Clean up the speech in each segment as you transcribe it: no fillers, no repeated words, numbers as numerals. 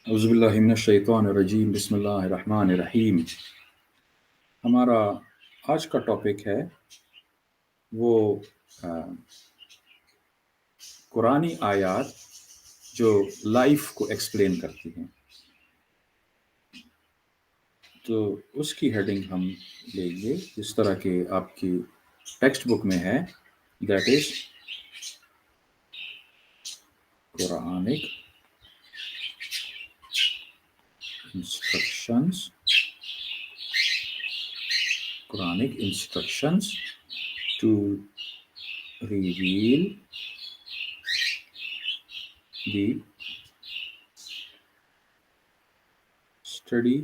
औज़ुबिल्लाहि मिनश्शैतानिर्रजीम बिस्मिल्लाहिर्रहमानिर्रहीम। हमारा आज का टॉपिक है वो कुरानी आयात जो लाइफ को एक्सप्लेन करती हैं। तो उसकी हेडिंग हम लेंगे जिस तरह के आपकी टेक्स्ट बुक में है, that is Quranic instructions, Quranic instructions to reveal the study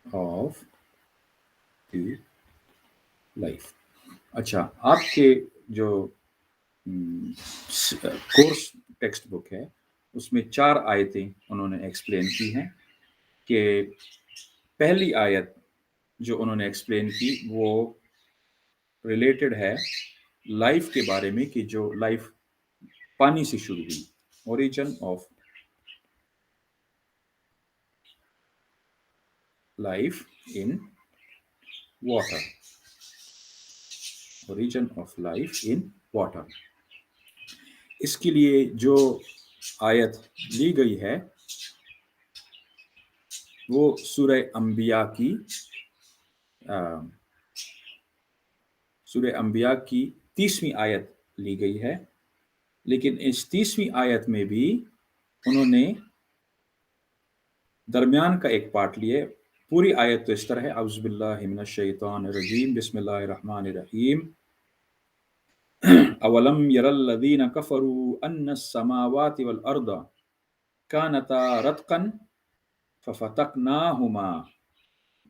of the life। अच्छा, आपके जो कोर्स टेक्स्ट बुक है उसमें 4 आयतें उन्होंने एक्सप्लेन की हैं कि पहली आयत जो उन्होंने एक्सप्लेन की वो रिलेटेड है लाइफ के बारे में कि जो लाइफ पानी से शुरू हुई, origin of life in water, origin of life in water. इसके लिए जो आयत ली गई है वो सूरह अंबिया की 30वीं आयत ली गई है। लेकिन इस 30वीं आयत में भी उन्होंने दरमियान का एक पार्ट लिए। पूरी आयत तो इस तरह है, औज़ुबिल्लाहि मिनश्शैतानिर्रजीम बिस्मिल्लाहिर्रहमानिर्रहीम। अवलम यरल्लज़ीना कफ़रू अन्नस्समावाति वल अर्द कानता रत्क़न फ़फ़तक़नाहुमा।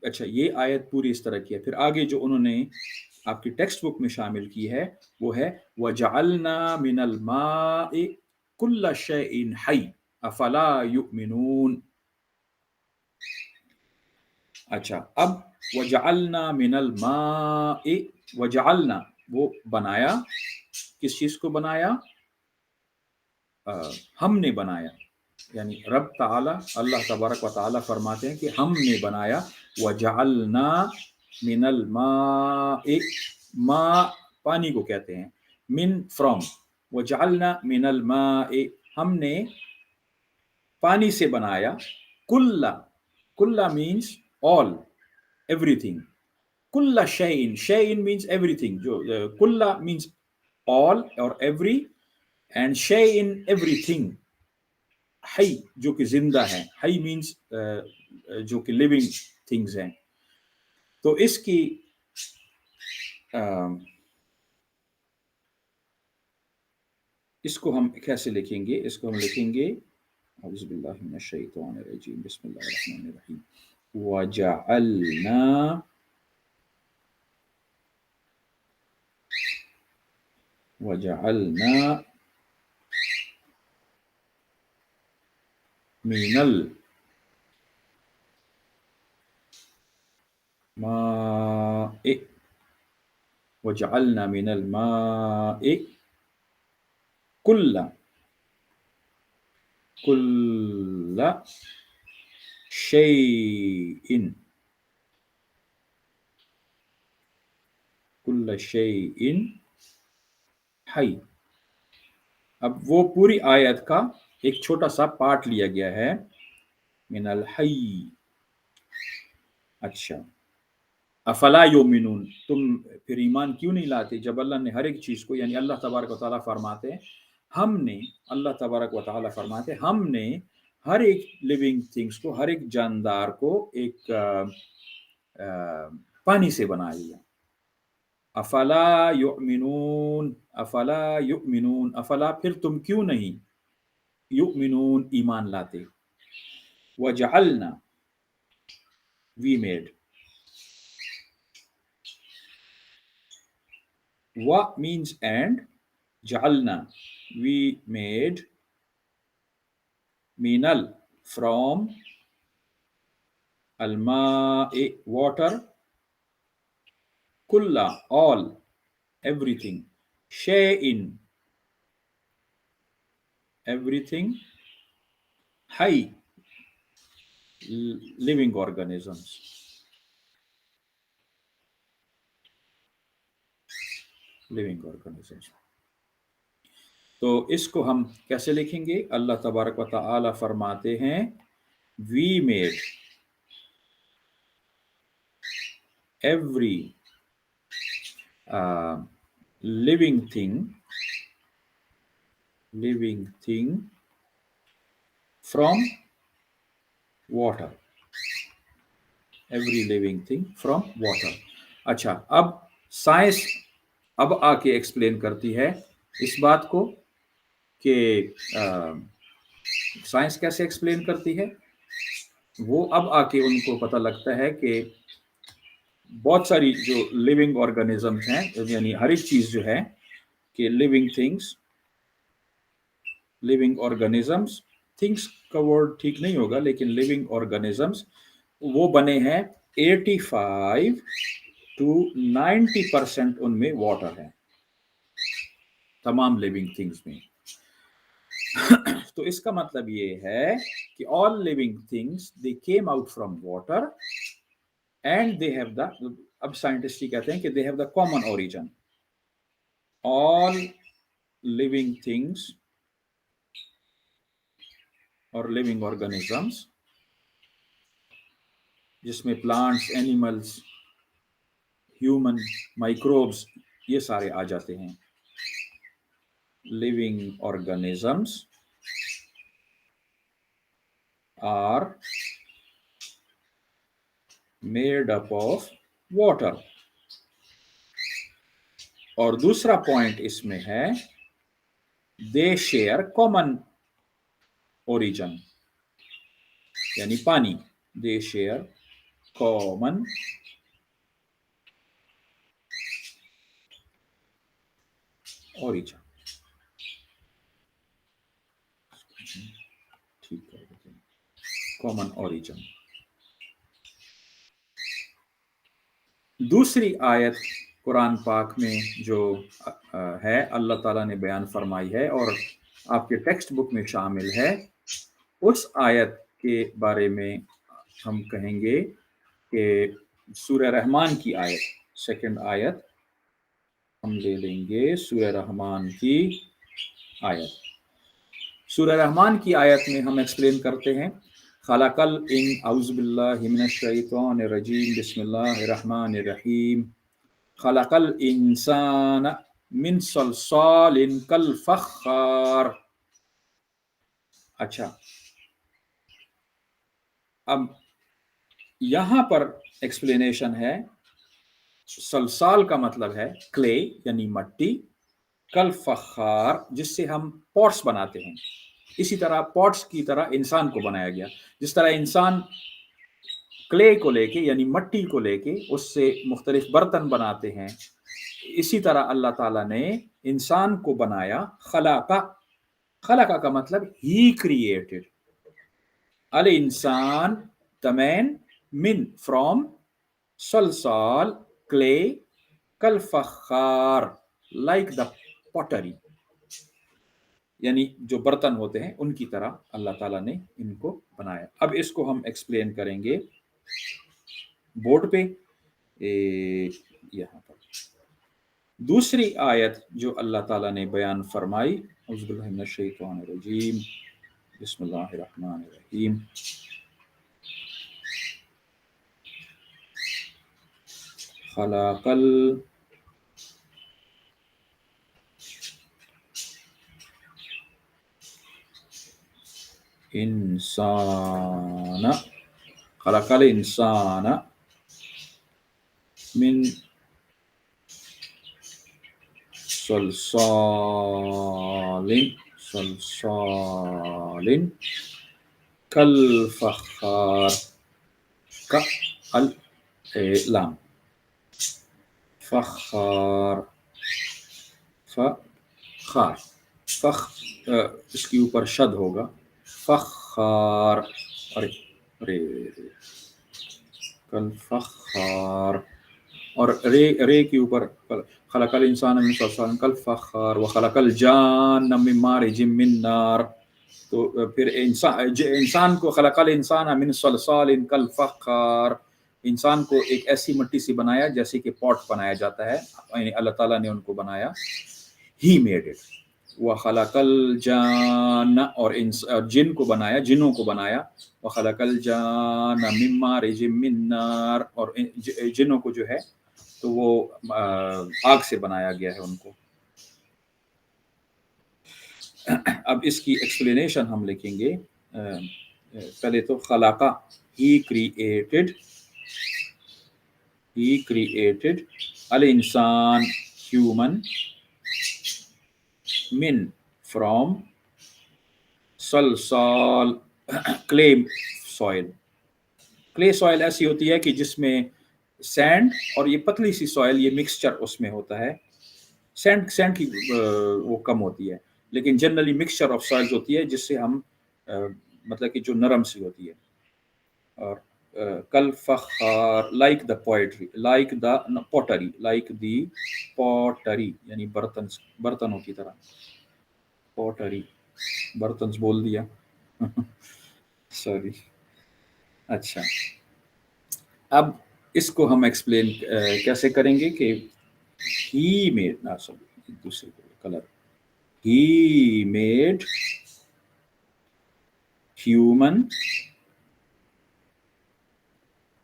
अच्छा, ये आयत पूरी इस तरह की है। फिर आगे जो उन्होंने आपकी टेक्स्ट बुक में शामिल की है वो है वजअलना मिनल माइ कुल्ल शैइन हय अफला युमिनून। अच्छा, अब वजअलना मिनल माइ, वजअलना वो बनाया, किस चीज को बनाया? हमने बनाया, यानी रब ताला अल्लाह तबारक व ताला फरमाते हैं कि हमने बनाया। वजअलना मिनल माइ, मा पानी को कहते हैं, मिन फ्रॉम, वजअलना मिनल माइ हमने पानी से बनाया। कुल्ला, कुल्ला मीन्स ऑल, एवरीथिंग। कुल्ला शैइन, शैइन मीन्स एवरीथिंग। जो कुल्ला मीन्स ऑल और एवरी, एंड शैइन एवरीथिंग। हई जो कि जिंदा है, हई मीन्स जो कि लिविंग थिंग्स हैं। तो इसकी इसको हम कैसे लिखेंगे? इसको हम लिखेंगे औज़ुबिल्लाहि मिनश्शैतानिर्रजीम बिस्मिल्लाहिर्रहमानिर्रहीम। वजअलना वजअलना मिनल माइ, वजअलना मिनल माइ कुल्ला, कुल्ला शैइन, कुल्ला शैइन हई। अब वो पूरी आयत का एक छोटा सा पार्ट लिया गया है, मिनल हई। अच्छा, अफला युमिनून, तुम फिर ईमान क्यों नहीं लाते जब अल्लाह ने हर एक चीज को, यानी अल्लाह तबारक व तआला फरमाते हैं हमने, अल्लाह तबारक व तआला फरमाते हैं हमने हर एक लिविंग थिंग्स को, हर एक जानदार को एक पानी से बना लिया। अफला युमिनून, अफला युमिनून, अफला फिर तुम क्यों नहीं, युमिनून ईमान लाते। वजअलना वी मेड, व means and, जअलना we made, minal from, al-ma'i water, kulla all everything, shay'in everything, hay living organisms. Living organisms, तो इसको हम कैसे लिखेंगे? अल्लाह तबारक व तआला फरमाते हैं, we made every living thing from water, every living thing from water. अच्छा, अब साइंस अब आके एक्सप्लेन करती है इस बात को कि साइंस कैसे एक्सप्लेन करती है। वो अब आके उनको पता लगता है कि बहुत सारी जो लिविंग ऑर्गेनिजम्स हैं, यानी हर एक चीज जो है कि living things, living organisms, things का वर्ड ठीक नहीं होगा, लेकिन लिविंग ऑर्गेनिजम्स वो बने हैं 85 to 90% उनमें वाटर है, तमाम लिविंग थिंग्स में। तो इसका मतलब ये है कि all living things they came out from water and they have the, अब साइंटिस्ट ही कहते हैं कि they have the common origin. All living things और लिविंग ऑर्गेनिजम्स, जिसमें प्लांट्स, एनिमल्स, ह्यूमन, माइक्रोब्स, ये सारे आ जाते हैं। Living organisms are made up of water. और दूसरा पॉइंट इसमें है, दे शेयर कॉमन ओरिजिन, यानी पानी, दे शेयर कॉमन ओरिजिन। ठीक है, कॉमन ओरिजिन। दूसरी आयत कुरान पाक में जो है, अल्लाह ताला ने बयान फरमाई है और आपके टेक्स्ट बुक में शामिल है, उस आयत के बारे में हम कहेंगे कि सूरह रहमान की आयत, सेकंड आयत हम ले लेंगे, सूरह रहमान की आयत। सूरह रहमान की आयत में हम एक्सप्लेन करते हैं, खलकल इन औज़ुबिल्लाहि मिनश शैतानिर रजीम, बिस्मिल्लाहिर रहमानिर रहीम, खलकल इंसान मिन सलसालिन कल फख्खार। अच्छा, अब यहां पर एक्सप्लेनेशन है, सलसाल का मतलब है क्ले यानी मट्टी, कल फख्खार जिससे हम पॉट्स बनाते हैं, इसी तरह पॉट्स की तरह इंसान को बनाया गया। जिस तरह इंसान क्ले को लेके यानी मट्टी को लेके उससे मुख्तलिफ बर्तन बनाते हैं, इसी तरह अल्लाह ताला ने इंसान को बनाया। खलाका, खलाका का मतलब ही क्रिएटेड, अल इंसान द मैन, मिन फ्रॉम, सलसाल क्ले, कल फख्खार लाइक द पॉटरी, यानी जो बर्तन होते हैं उनकी तरह अल्लाह ताला ने इनको बनाया। अब इसको हम एक्सप्लेन करेंगे बोर्ड पे, यहाँ पर दूसरी आयत जो अल्लाह ताला ने बयान फरमाई, औज़ुबिल्लाहि मिनश शैतानिर रजीम, बिस्मिल्लाहिर रहमानिर रहीम, खलकल इंसान, खलकल इंसान मिन सलसालिन कल फख्खार, का अल लाम, फख्खार, फख्खार, फख इसके ऊपर शद होगा, फख्खार, अरे अरे कल फख्खार, और रे के ऊपर खलकल इंसान मिन सलसालिन कल फख्खार व खलकल जान्न मिन मारिजिम मिन नार। तो फिर इंसान को खलकल इंसान मिन सलसालिन कल फख्खार, इंसान को एक ऐसी मिट्टी से बनाया जैसे कि पॉट बनाया जाता है, यानी अल्लाह ताला ने उनको बनाया। He made it. व खलकल जान, और जिन को बनाया, जिनों को बनाया। व खलकल जान मिन मारिजिम मिन नार, और जिनों को जो है तो वो आग से बनाया गया है उनको। अब इसकी एक्सप्लेनेशन हम लिखेंगे। पहले तो खलाका, ही क्रिएटेड अल इंसान ह्यूमन मिन फ्रॉम सलसाल क्ले सॉइल। क्ले सॉइल ऐसी होती है कि जिसमें सैंड और ये पतली सी सॉइल, ये मिक्सचर उसमें होता है। सैंड सैंड की वो कम होती है, लेकिन जनरली मिक्सचर ऑफ सॉइल्स होती है जिससे हम मतलब कि जो नरम सी होती है। और कल फखार like the poetry, like the pottery, like the pottery यानी बर्तनों की तरह। पॉटरी, बर्तन बोल दिया सॉरी। अच्छा, अब इसको हम एक्सप्लेन कैसे करेंगे कि ही मेड ना, सॉरी दूसरे colour, he made human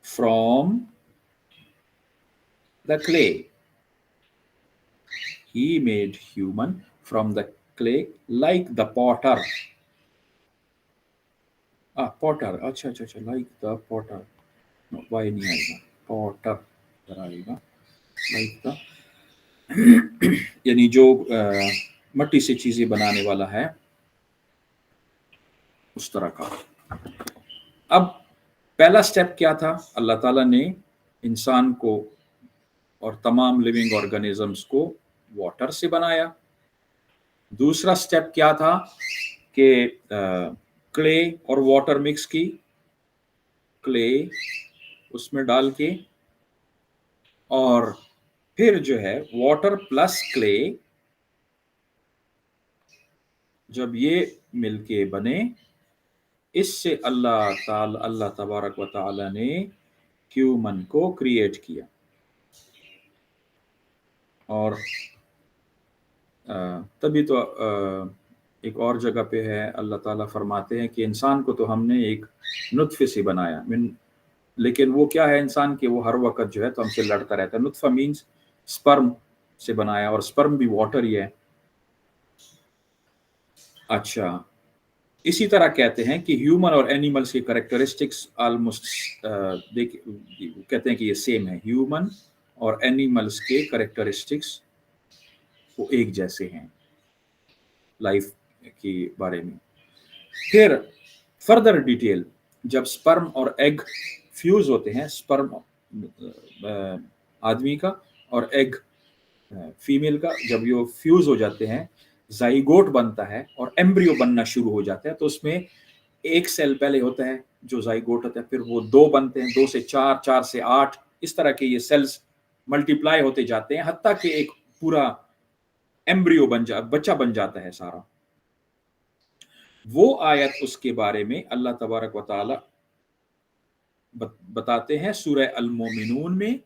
from the clay. He made human from the clay like the potter. Potter. अच्छा, like the potter. No, why नहीं आएगा? Potter आएगा like the यानी जो मट्टी से चीजें बनाने वाला है उस तरह का। अब पहला स्टेप क्या था? अल्लाह ताला ने इंसान को और तमाम लिविंग ऑर्गेनिजम्स को वाटर से बनाया। दूसरा स्टेप क्या था कि क्ले और वाटर मिक्स की, क्ले उसमें डाल के, और फिर जो है वाटर प्लस क्ले जब ये मिलके बने, इससे अल्लाह तबारक व तआला ने ह्यूमन को क्रिएट किया। और तभी तो एक और जगह पे है अल्लाह ताला फरमाते हैं कि इंसान को तो हमने एक नुत्फे से बनाया, लेकिन वो क्या है इंसान के, वो हर वक्त जो है तो हमसे लड़ता रहता है। नुत्फा मीन्स स्पर्म से बनाया, और स्पर्म भी वाटर ही है। अच्छा, इसी तरह कहते हैं कि ह्यूमन और एनिमल्स की कैरेक्टरिस्टिक्स ऑलमोस्ट कहते हैं कि ये सेम है। ह्यूमन और एनिमल्स के कैरेक्टरिस्टिक्स वो एक जैसे हैं लाइफ के बारे में। फिर फर्दर डिटेल, जब स्पर्म और एग फ्यूज होते हैं, स्पर्म आदमी का और एग फीमेल का, जब ये फ्यूज हो जाते हैं, जाइगोट बनता है और एम्ब्रियो बनना शुरू हो जाता है। तो उसमें एक सेल पहले होता है जो जाइगोट होता है, फिर वो 2 बनते हैं, 2 से 4, 4 से 8, इस तरह के ये सेल्स मल्टीप्लाई होते जाते हैं, हत्ता कि एक पूरा एम्ब्रियो बच्चा बन जाता है सारा। वो आयत उसके बारे में अल्लाह तबारक व तआला बताते हैं सूरह अल मोमिनून में,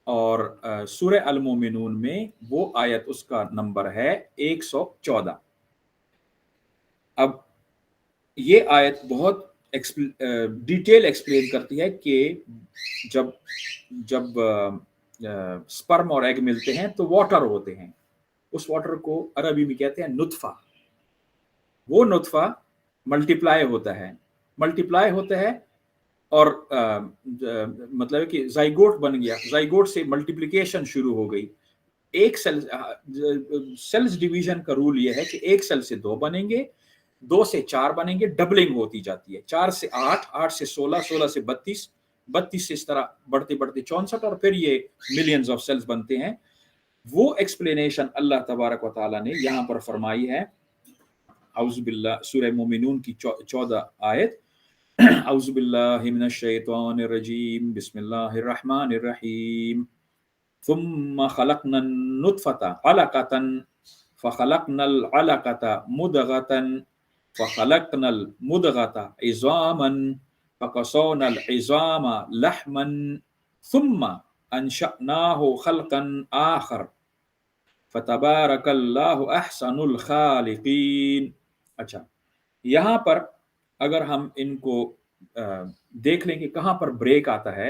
और सूरह अल मोमिनून में वो आयत उसका नंबर है 114। अब ये आयत बहुत डिटेल एक्सप्लेन करती है कि जब स्पर्म और एग मिलते हैं तो वाटर होते हैं, उस वाटर को अरबी में कहते हैं नुत्फा। वो नुत्फा मल्टीप्लाई होता है और मतलब है कि जाइगोट बन गया, जाइगोट से मल्टीप्लिकेशन शुरू हो गई। एक सेल्स डिवीजन का रूल ये है कि एक सेल से 2 बनेंगे, 2 से 4 बनेंगे, डबलिंग होती जाती है, 4 से 8, 8 से 16, 16 से 32, 32 से इस तरह बढ़ते बढ़ते 64, और फिर ये मिलियंस ऑफ सेल्स बनते हैं। वो एक्सप्लेनेशन अल्लाह तबारक व तआला ने यहाँ पर फरमाई है। औज़ु बिल्लाह, सूरह मोमिनून की 14 आयत। औज़ु बिल्लाहि मिनश शैतानिर रजीम, बिस्मिल्लाहिर रहमानिर रहीम। सुम्मा खलक़नन नुत्फ़ता अलक़तन फ़खलक़नल अलक़ता मुदग़तन फ़ख़लक़नल मुदग़ता इज़ामन फ़क़सौनल इज़ामा लहमन सुम्मा अंशअनाहु ख़ल्क़न आख़र फ़तबारकल्लाहु अहसनुल ख़ालिक़ीन। अच्छा, यहाँ पर अगर हम इनको देख लें कि कहाँ पर ब्रेक आता है,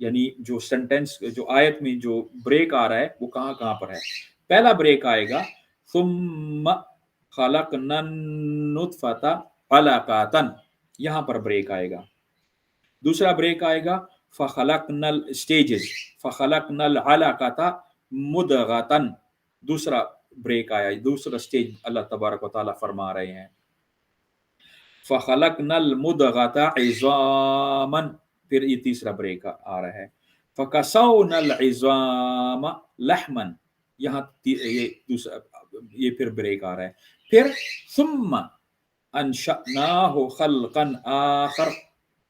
यानी जो सेंटेंस जो आयत में जो ब्रेक आ रहा है वो कहाँ-कहाँ पर है। पहला ब्रेक आएगा सुम्मा खलक़नन नुत्फ़ता अलक़तन, यहाँ पर ब्रेक आएगा। दूसरा ब्रेक आएगा फ़खलक़नल स्टेजेस फ़खलक़नल अलक़ता मुदग़तन, दूसरा ब्रेक आया, दूसरा स्टेज अल्लाह तबारक व तआला फरमा रहे हैं। फ़खलक़नल मुदग़ता इज़ामन, फिर ये तीसरा ब्रेक आ रहा है। फ़कसौनल इज़ाम लहमन, यहाँ ये दूसरा, ये फिर ब्रेक आ रहा है। फिर सुम्मा अंशअनाहु ख़ल्क़न आख़र,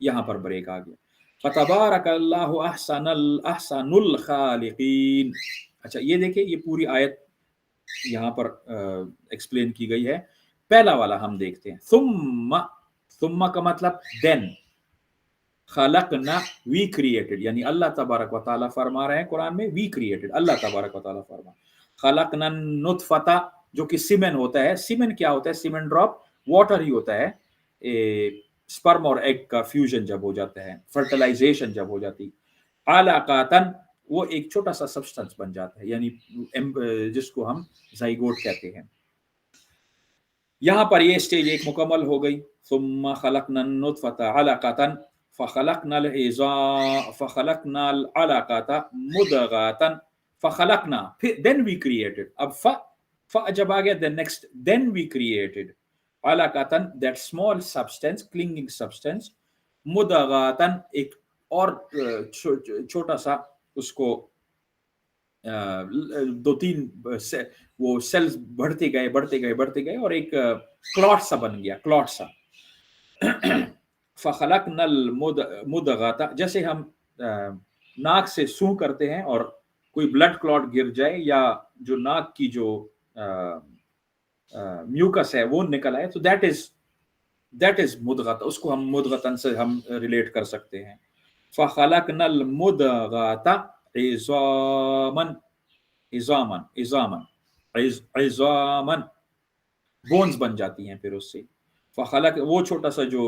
यहाँ पर ब्रेक आ गया। फ़तबारकल्लाहु अहसनुल ख़ालिक़ीन। अच्छा, ये देखिए ये पूरी आयत यहाँ पर एक्सप्लेन की गई है। पहला वाला हम देखते हैं, सुम्मा, सुम्मा का मतलब देन, खलकना वी क्रिएटेड, यानी अल्लाह तबारक व तआला फरमा रहे हैं कुरान में वी क्रिएटेड, अल्लाह तबारक व तआला फरमा। खलकना नुतफता, जो कि सीमेन होता है। सीमेन क्या होता है? सीमेन ड्रॉप वाटर ही होता है। स्पर्म और एग का फ्यूजन जब हो जाता है, फर्टिलाइजेशन जब हो जाती। अलाकातन, वो एक छोटा सा सब्सटेंस बन जाता है, यानी जिसको हम जाइगोट कहते हैं। यहाँ पर ये स्टेज एक मुकम्मल हो गई। सुम्मा खलकना नुतफता अलक़तन फ़खलकनल अलक़ता मुदग़तन फ़खलकना, फिर देन वी क्रिएटेड। अब फ जब आ गया, then next, then we created अलक़तन, that small substance, clinging substance, मुदग़तन, एक और छोटा सा उसको दो तीन वो सेल्स बढ़ते गए बढ़ते गए बढ़ते गए और एक क्लॉट सा बन गया, क्लॉट सा। फ़खलकनल मुदग़ता, जैसे हम नाक से सूं करते हैं और कोई ब्लड क्लॉट गिर जाए या जो नाक की जो म्यूकस है वो निकल आए, तो दैट इज मुदग़ता, उसको हम मुदग़तन से हम रिलेट कर सकते हैं। फ़खलकनल मुदग़ता इज़ामन, इज़ामन इज़ामन इज़ामन, बोन्स बन जाती हैं फिर उससे। फ़खलक, वो छोटा सा जो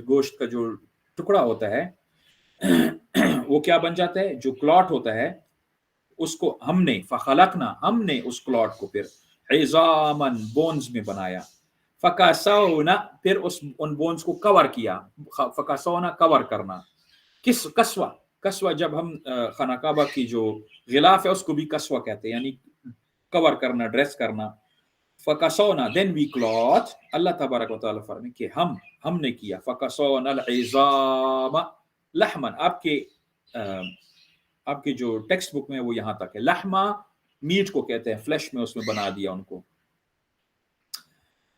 गोश्त का जो टुकड़ा होता है वो क्या बन जाता है? जो क्लॉट होता है उसको हमने, फ़खलकना, हमने उस क्लॉट को फिर इज़ामन, बोन्स में बनाया। फ़कसौना, फिर उस उन बोन्स को कवर किया। फ़कसौना, कवर करना। किस कस्वा, कस्वा जब हम खाना काबा की जो गिलाफ है उसको भी कस्वा कहते हैं, यानी कवर करना, ड्रेस करना। फ़कसौना, देन वी क्लॉथ, अल्लाह तबारक व तआला फरमाए कि हमने किया। फ़कसौनल इज़ाम लहमन, आपके जो टेक्स्ट बुक में वो यहाँ तक है। लहमा मीट को कहते हैं, फ्लेश में उसमें बना दिया उनको।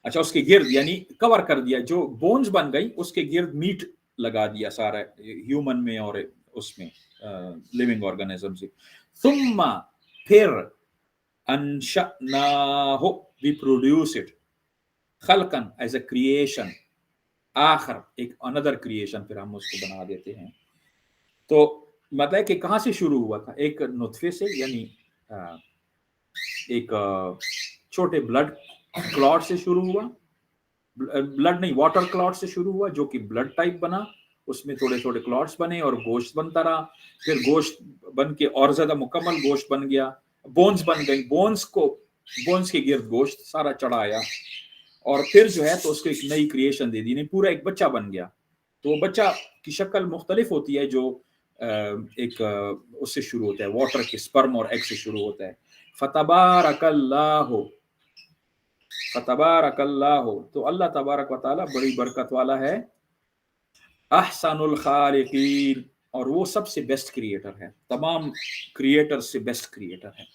अच्छा, उसके गिर्द यानी कवर कर दिया, जो बोन्स बन गई उसके गिर्द मीट लगा दिया सारा, ह्यूमन में और उसमें लिविंग ऑर्गेनिज्म से। सुम्मा, फिर अंशअनाहु, वी प्रोड्यूस इट, खलकन, एज अ क्रिएशन, आखर, एक अनदर क्रिएशन, फिर हम उसको बना देते हैं। तो मतलब कि कहाँ से शुरू हुआ था? एक नुतफे से, यानी एक छोटे ब्लड क्लॉट से शुरू हुआ। ब्लड नहीं, वाटर क्लॉट से शुरू हुआ, जो कि ब्लड टाइप बना, उसमें थोड़े थोड़े क्लॉट्स बने और गोश्त बनता रहा। फिर गोश्त बन के और ज्यादा मुकम्मल गोश्त बन गया, बोन्स बन गई, बोन्स के गिर्द गोश्त सारा चढ़ाया, और फिर जो है तो उसको एक नई क्रिएशन दे दी, नहीं पूरा एक बच्चा बन गया। तो वो बच्चा की शक्ल मुख्तलिफ होती है, जो एक उससे शुरू होता है, वाटर के स्पर्म और एग से शुरू होता है। फतबारकल्लाहु, फतबारकल्लाहु, तो अल्लाह तबारक व तआला बड़ी बरकत वाला है। अहसनुल खालिकीन, और वो सबसे बेस्ट क्रिएटर है, तमाम क्रिएटर से बेस्ट क्रिएटर है।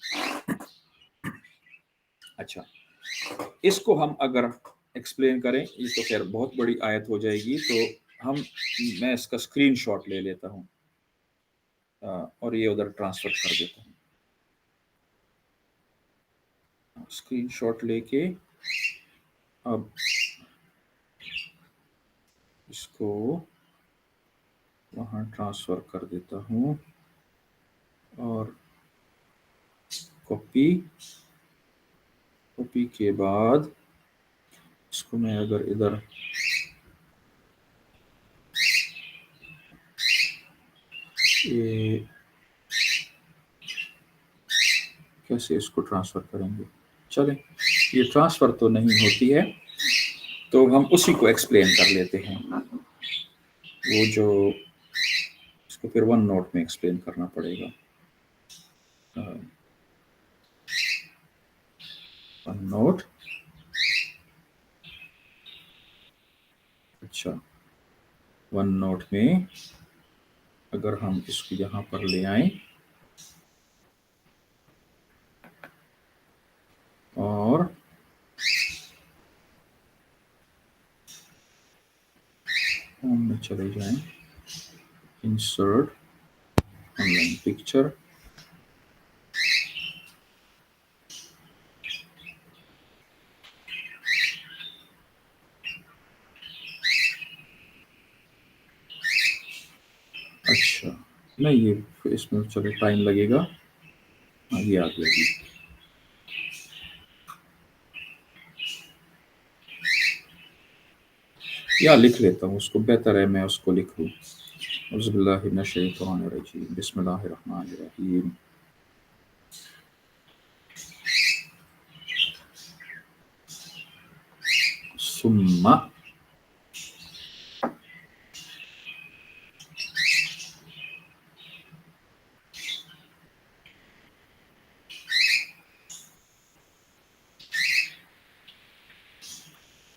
अच्छा, इसको हम अगर एक्सप्लेन करें, ये तो खैर बहुत बड़ी आयत हो जाएगी, तो मैं इसका स्क्रीनशॉट ले लेता हूँ और ये उधर ट्रांसफर कर देता हूँ। स्क्रीनशॉट लेके अब इसको वहाँ ट्रांसफ़र कर देता हूँ और कॉपी के बाद इसको मैं अगर इधर ये कैसे इसको ट्रांसफ़र करेंगे? चलें, ये ट्रांसफ़र तो नहीं होती है, तो हम उसी को एक्सप्लेन कर लेते हैं। वो जो इसको फिर वन नोट में एक्सप्लेन करना पड़ेगा। वन नोट, अच्छा, वन नोट में अगर हम इसको यहाँ पर ले आएं और होम में चले जाएं, इंसर्ट ऑनलाइन पिक्चर, अच्छा नहीं, ये इसमें चलो टाइम लगेगा। ये आ गया जी। या लिख लेता हूँ उसको, बेहतर है मैं उसको लिख लूँ। औज़ुबिल्लाहि मिनश्शैतानिर्रजीम, बिस्मिल्लाहिर्रहमानिर्रहीम। सुम्मा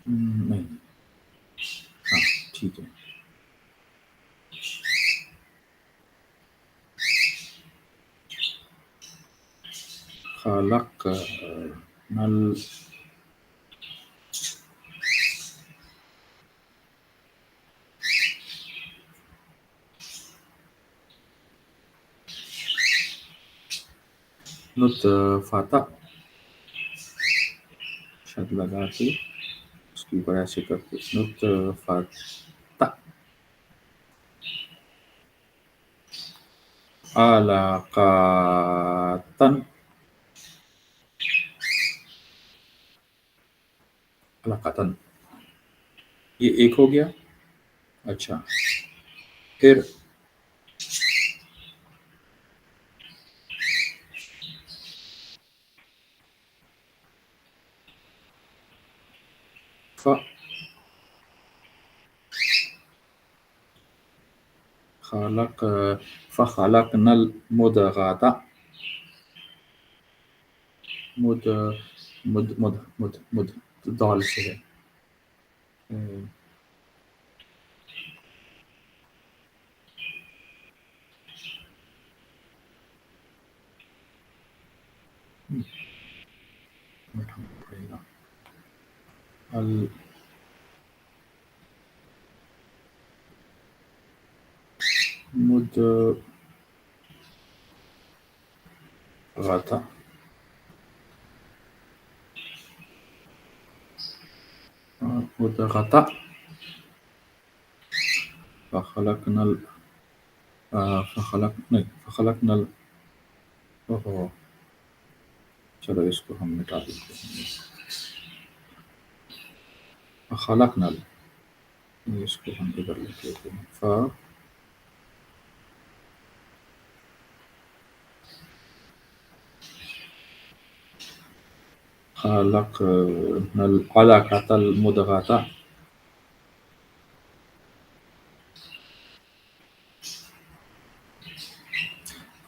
नहीं, हाँ ठीक है। खलक नल नुतफ़ता, शद लगा के उसके ऊपर ऐसे करके नुतफ़ता, अलाक़ातन, अलाक़तन, ये एक हो गया। अच्छा, फिर फ खलक फ़खलक़नल मुदग़ता, मुद मुद मुद मुद मुद दाल से है। बैठाना पड़ेगा। अल मुदग़ता, मुदग़ता फ़खलक़नल फ़खलक़नल, ओहो, चलो इसको हम मिटा देते हैं। फ़खलक़नल, इसको हम इधर लिख लेते हैं। फ़खलक़नल अलक़तल मुदग़ता,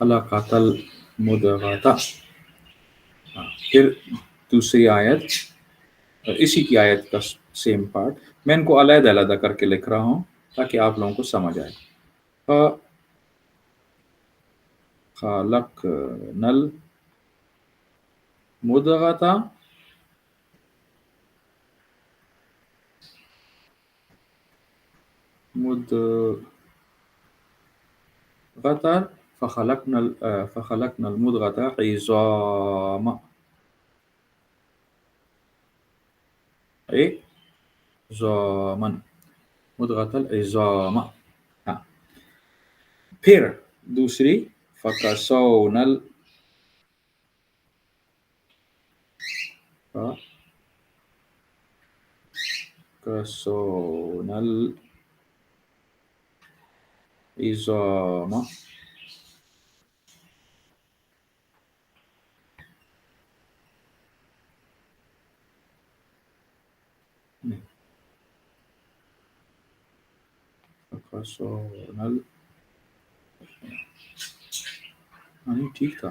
अलक़तल मुदग़ता। हाँ, फिर दूसरी आयत, इसी की आयत का सेम पार्ट, मैं इनको अलग-अलग करके लिख रहा हूँ ताकि आप लोगों को समझ आए। फ़खलक़नल मुदग़ता फ़खलक़नल मुदग़ता इज़ामा, ज़ामन, मुदगतल इज़ाम। हाँ, फिर दूसरी फ़कसौनल, फ़कसौनल इज़ाम, फ़कसौनल, नहीं ठीक था,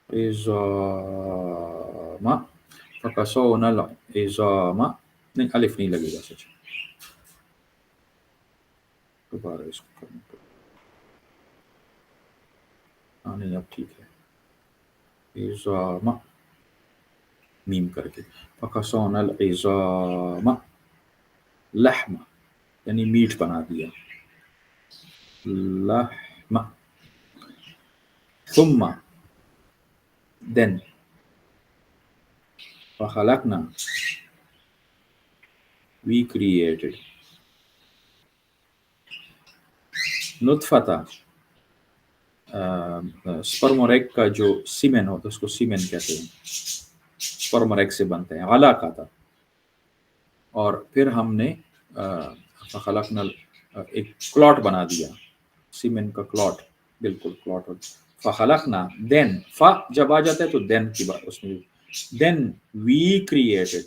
इज़ाम, फ़कसौनल इज़ाम, नहीं अलिफ नहीं लगेगा सच, दोबारा इसको करना पड़ेगा। हाँ नहीं अब ठीक है, इज़ाम मीम करके, फ़कसौनल इज़ाम लहम, यानी मीट बना दिया, लहम, सुम्मा देन, फ़खलकना वी क्रिएटेड, नुतफ़ता स्पर्म और एग का जो सीमेन होता है उसको सीमेन कहते हैं, स्पर्म और एग से बनते हैं, अलाक़ता, और फिर हमने फ़खलकना एक क्लॉट बना दिया, सीमेन का क्लॉट, बिल्कुल क्लॉट होता है। फ़खलकना देन, फ़ जब आ जाता है तो देन की बात उसमें, देन वी क्रिएटेड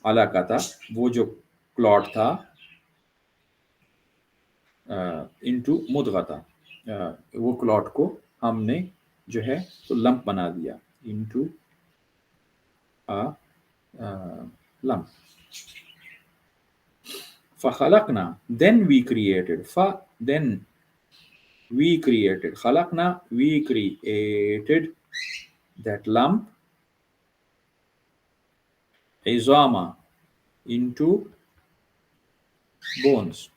अलाक़ता, वो जो क्लॉट था, इनटू मुदगता, वो क्लॉट को हमने जो है तो लंप बना दिया, इनटू अ लंप। फ़खलकना देन वी क्रिएटेड, फ देन वी क्रिएटेड, खलकना we created that lump izama into bones.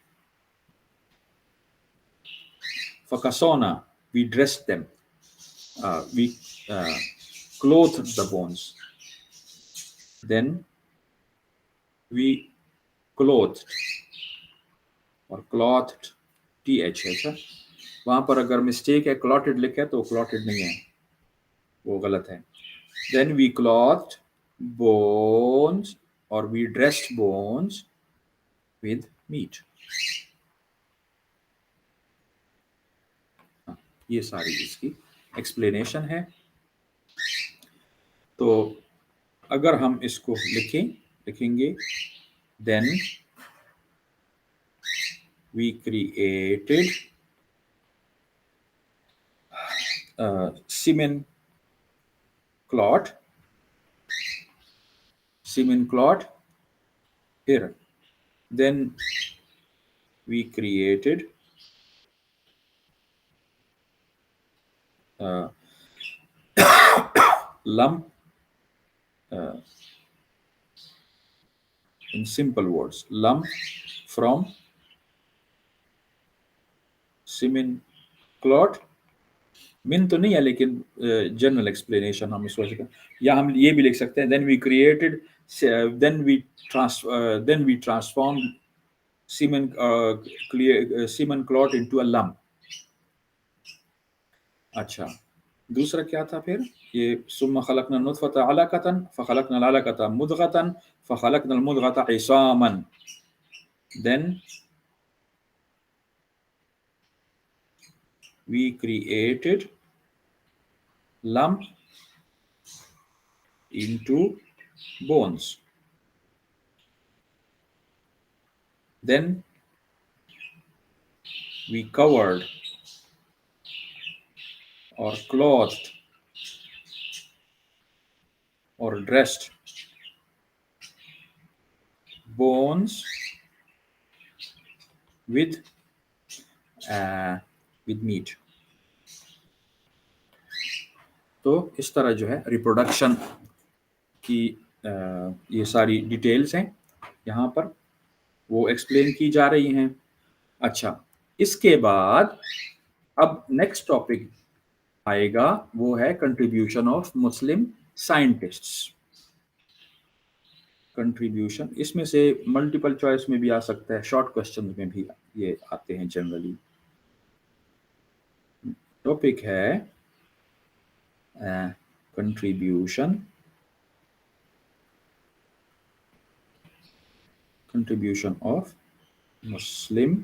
Fakasona, we dressed them, we clothed the bones. Then we clothed और clothed th है सर, वहां पर अगर मिस्टेक है clotted लिखा है तो clotted नहीं है, वो गलत है। Then we clothed bones और we dressed bones with meat. ये सारी इसकी एक्सप्लेनेशन है। तो अगर हम इसको लिखेंगे, then we created semen clot here, then we created lump, in simple words, lump from semen clot, मिन तो नहीं है लेकिन जनरल एक्सप्लेनेशन हम इस वजह का, या हम ये भी लिख सकते हैं then we created, then we transform semen clot into a lump. अच्छा, दूसरा क्या था फिर, ये सुम्मा खलकना नुतफता अलकतन फखलकना अलकता मुदगतन फखलकना मुदगता इसामन, then we created lump into bones, then we covered or clothed or dressed bones with meat. तो इस तरह जो है रिप्रोडक्शन की ये सारी डिटेल्स हैं यहाँ पर वो एक्सप्लेन की जा रही हैं। अच्छा, इसके बाद अब नेक्स्ट टॉपिक आएगा, वो है contribution of Muslim scientists. Contribution, इसमें से मल्टीपल चॉइस में भी आ सकता है, शॉर्ट क्वेश्चन में भी ये आते हैं जनरली। टॉपिक है contribution, contribution of Muslim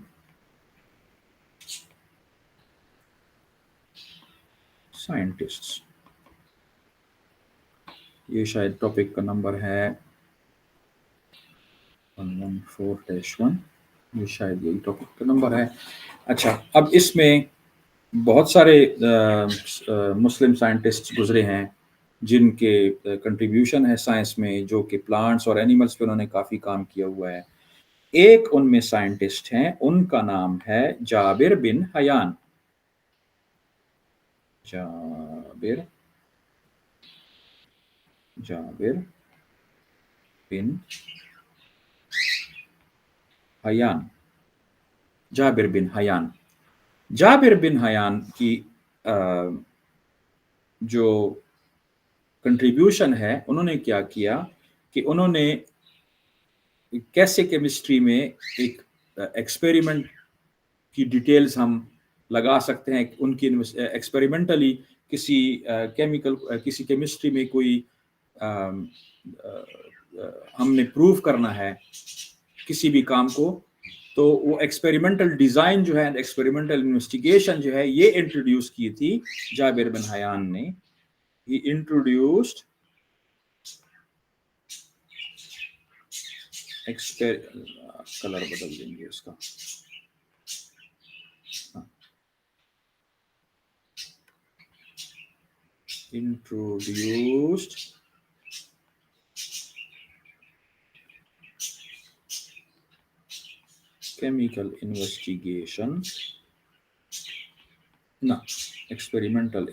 scientists. ये शायद टॉपिक का नंबर है 114-1, ये शायद यही टॉपिक का नंबर है। अच्छा, अब इसमें बहुत सारे मुस्लिम साइंटिस्ट गुजरे हैं जिनके कंट्रीब्यूशन है साइंस में, जो कि प्लांट्स और एनिमल्स पे उन्होंने काफ़ी काम किया हुआ है। एक उनमें साइंटिस्ट हैं, उनका नाम है Jabir bin Hayyan. Jabir Jabir bin Hayyan, Jabir bin Hayyan. Jabir bin Hayyan की जो कंट्रीब्यूशन है, उन्होंने क्या किया कि उन्होंने कैसे केमिस्ट्री में एक एक्सपेरिमेंट की डिटेल्स हम लगा सकते हैं, उनकी एक्सपेरिमेंटली किसी केमिकल किसी केमिस्ट्री में कोई हमने प्रूव करना है किसी भी काम को, तो वो एक्सपेरिमेंटल डिजाइन जो है, एक्सपेरिमेंटल इन्वेस्टिगेशन जो है, ये इंट्रोड्यूस की थी जाबिर बिन हयान ने। ही इंट्रोड्यूस्ड कलर बदल देंगे उसका, introduced chemical investigation, no, experimental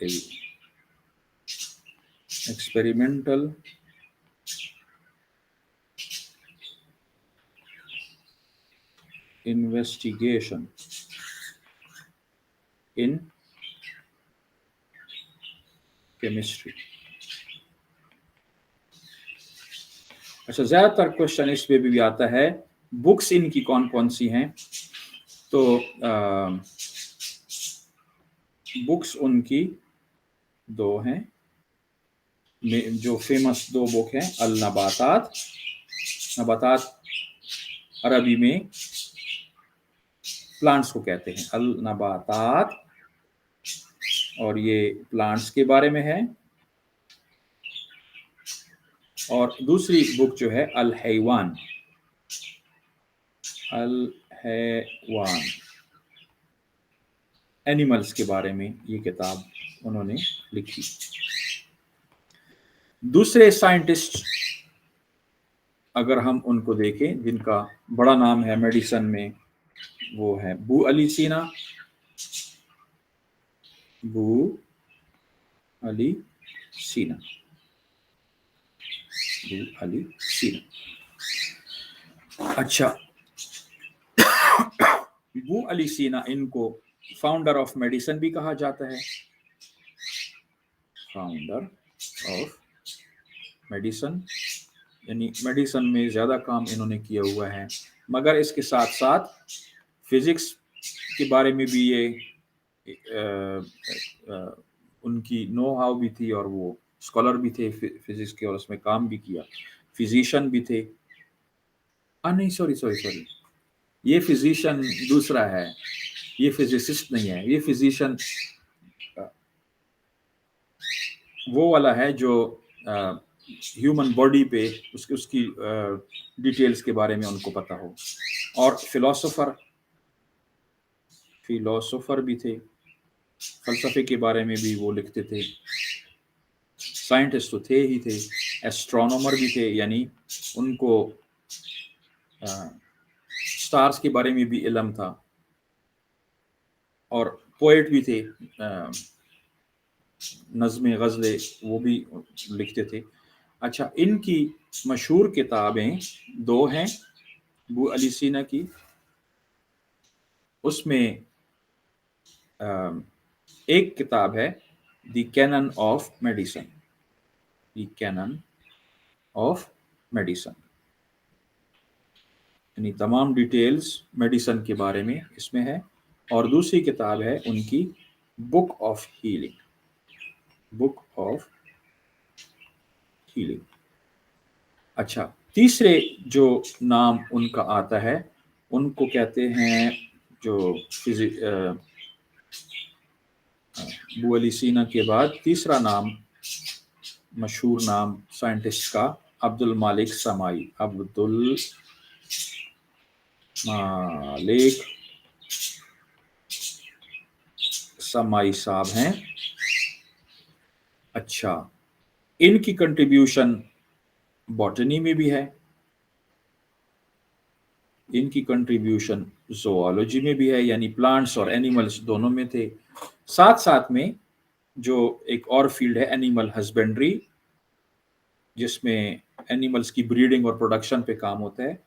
investigation in chemistry। अच्छा, ज्यादातर क्वेश्चन इस पे भी आता है बुक्स इनकी कौन कौन सी हैं, तो बुक्स उनकी दो हैं, जो फेमस दो बुक हैं, अल नबातात, नबातात अरबी में प्लांट्स को कहते हैं, अल नबातात, और ये प्लांट्स के बारे में है। और दूसरी बुक जो है अल हैवान, अल हैवान, एनिमल्स के बारे में ये किताब उन्होंने लिखी। दूसरे साइंटिस्ट अगर हम उनको देखें जिनका बड़ा नाम है मेडिसिन में, वो है अबू अली सीना। अबू अली सीना, अबू अली सीना। अच्छा, अबू अली सीना, इनको फाउंडर ऑफ मेडिसिन भी कहा जाता है, फाउंडर ऑफ मेडिसिन, यानी मेडिसिन में ज़्यादा काम इन्होंने किया हुआ है। मगर इसके साथ साथ फिजिक्स के बारे में भी ये उनकी नो हाउ भी थी, और वो स्कॉलर भी थे फिजिक्स के, और उसमें काम भी किया, फिजिशियन भी थे। नहीं, सॉरी, ये फिजिशियन दूसरा है, ये फिजिसिस्ट नहीं है, ये फिजिशियन वो वाला है जो ह्यूमन बॉडी पे उसकी डिटेल्स के बारे में उनको पता हो। और फिलोसोफर भी थे, फलसफे के बारे में भी वो लिखते थे। साइंटिस्ट तो थे ही थे, एस्ट्रोनॉमर भी थे, यानी उनको स्टार्स के बारे में भी इल्म था। और पोएट भी थे, नज़्में गज़लें वो भी लिखते थे। अच्छा, इनकी मशहूर किताबें दो हैं अबू अली सीना की। उसमें एक किताब है the canon of medicine, the canon of medicine. यानी तमाम डिटेल्स मेडिसिन के बारे में इसमें है। और दूसरी किताब है उनकी book of healing, book of healing. अच्छा, तीसरे जो नाम उनका आता है उनको कहते हैं जो अबू अली सीना के बाद तीसरा नाम, मशहूर नाम साइंटिस्ट का, अब्दुल मालिक समाई, अब्दुल मालिक समाई साहब हैं। अच्छा, इनकी कंट्रीब्यूशन बॉटनी में भी है, इनकी कंट्रीब्यूशन जोलॉजी में भी है, यानी प्लांट्स और एनिमल्स दोनों में थे। साथ साथ में जो एक और फील्ड है एनिमल हस्बेंड्री, जिसमें एनिमल्स की ब्रीडिंग और प्रोडक्शन पे काम होता है,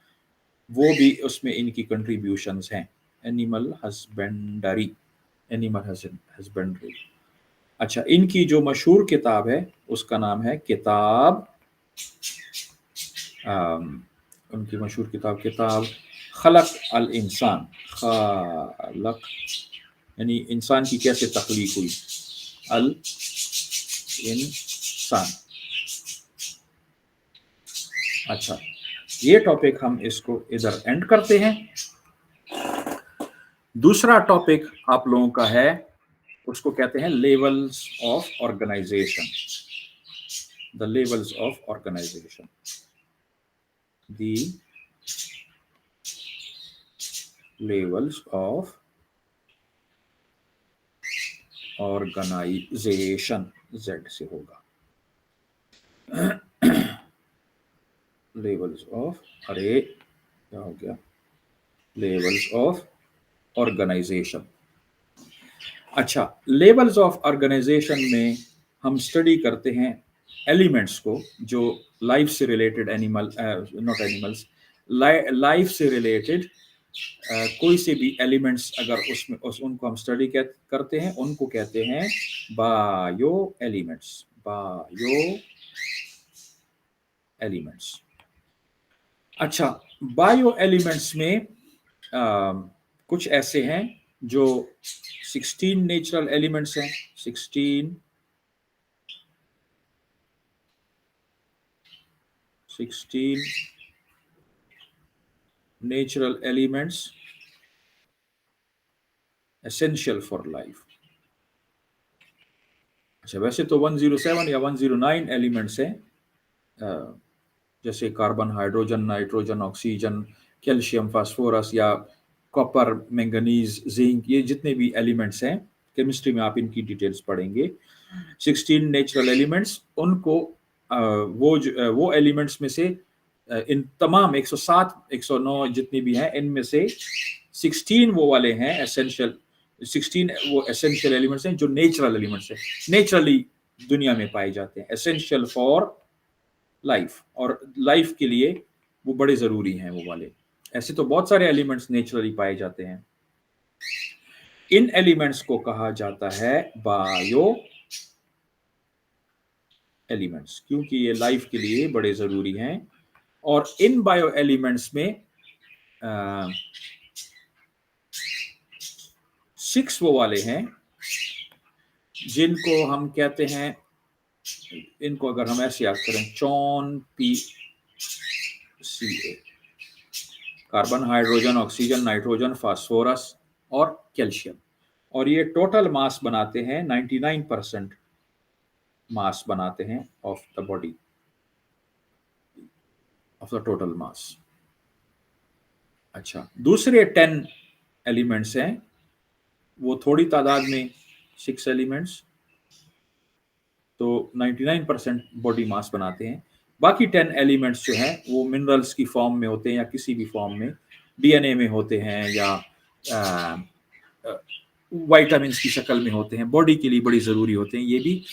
वो भी उसमें इनकी कंट्रीब्यूशंस हैं। Animal husbandry, animal husbandry. अच्छा, इनकी जो मशहूर किताब है उसका नाम है किताब, उनकी मशहूर किताब खलक अल इंसान, खलक यानी इंसान की कैसे तख्लीक हुई, अल इंसान। अच्छा, ये टॉपिक हम इसको इधर एंड करते हैं। दूसरा टॉपिक आप लोगों का है, उसको कहते हैं levels of organisation, the levels of organisation, the levels of organisation, Z से होगा, लेवल्स ऑफ, अरे क्या हो गया, लेवल्स ऑफ ऑर्गेनाइजेशन। अच्छा, लेवल्स ऑफ ऑर्गेनाइजेशन में हम स्टडी करते हैं एलिमेंट्स को जो लाइफ से related, animal not animals, life से रिलेटेड कोई से भी एलिमेंट्स अगर उसमें उनको हम स्टडी करते हैं, उनको कहते हैं बायो एलिमेंट्स, बायो एलिमेंट्स। अच्छा, बायो एलिमेंट्स में कुछ ऐसे हैं जो 16 नेचुरल एलिमेंट्स हैं, 16 natural elements essential for life. अच्छा, वैसे तो 107 या 109 एलिमेंट्स हैं, जैसे carbon, hydrogen, nitrogen, oxygen, calcium, phosphorus या कॉपर, मैंगनीज, जिंक, ये जितने भी एलिमेंट्स हैं, केमिस्ट्री में आप इनकी डिटेल्स पढ़ेंगे। 16 नेचुरल एलिमेंट्स, उनको वो एलिमेंट्स में से इन तमाम 107 109 जितने भी हैं, इनमें से 16 वो वाले हैं एसेंशियल, 16 वो एसेंशियल एलिमेंट्स हैं जो नेचुरल एलिमेंट्स हैं, नेचुरली दुनिया में पाए जाते हैं, एसेंशियल फॉर लाइफ, और लाइफ के लिए वो बड़े जरूरी हैं वो वाले। ऐसे तो बहुत सारे एलिमेंट्स नेचुरली पाए जाते हैं, इन एलिमेंट्स को कहा जाता है बायो एलिमेंट्स, क्योंकि ये लाइफ के लिए बड़े जरूरी हैं। और इन बायो एलिमेंट्स में 6 वो वाले हैं जिनको हम कहते हैं, इनको अगर हम ऐसे याद करें, चौन P C A, carbon, hydrogen, oxygen, nitrogen, phosphorus और कैल्शियम, और ये टोटल मास बनाते हैं 99% मास बनाते हैं of the body, of the total mass. अच्छा, दूसरे 10 एलिमेंट्स हैं, वो थोड़ी तादाद में 6 एलिमेंट्स, तो 99% बॉडी मास बनाते हैं। बाकी 10 एलिमेंट्स जो हैं वो मिनरल्स की फॉर्म में होते हैं या किसी भी फॉर्म में, डीएनए में होते हैं या वाइटामिन्स की शक्ल में होते हैं, बॉडी के लिए बड़ी ज़रूरी होते हैं ये भी।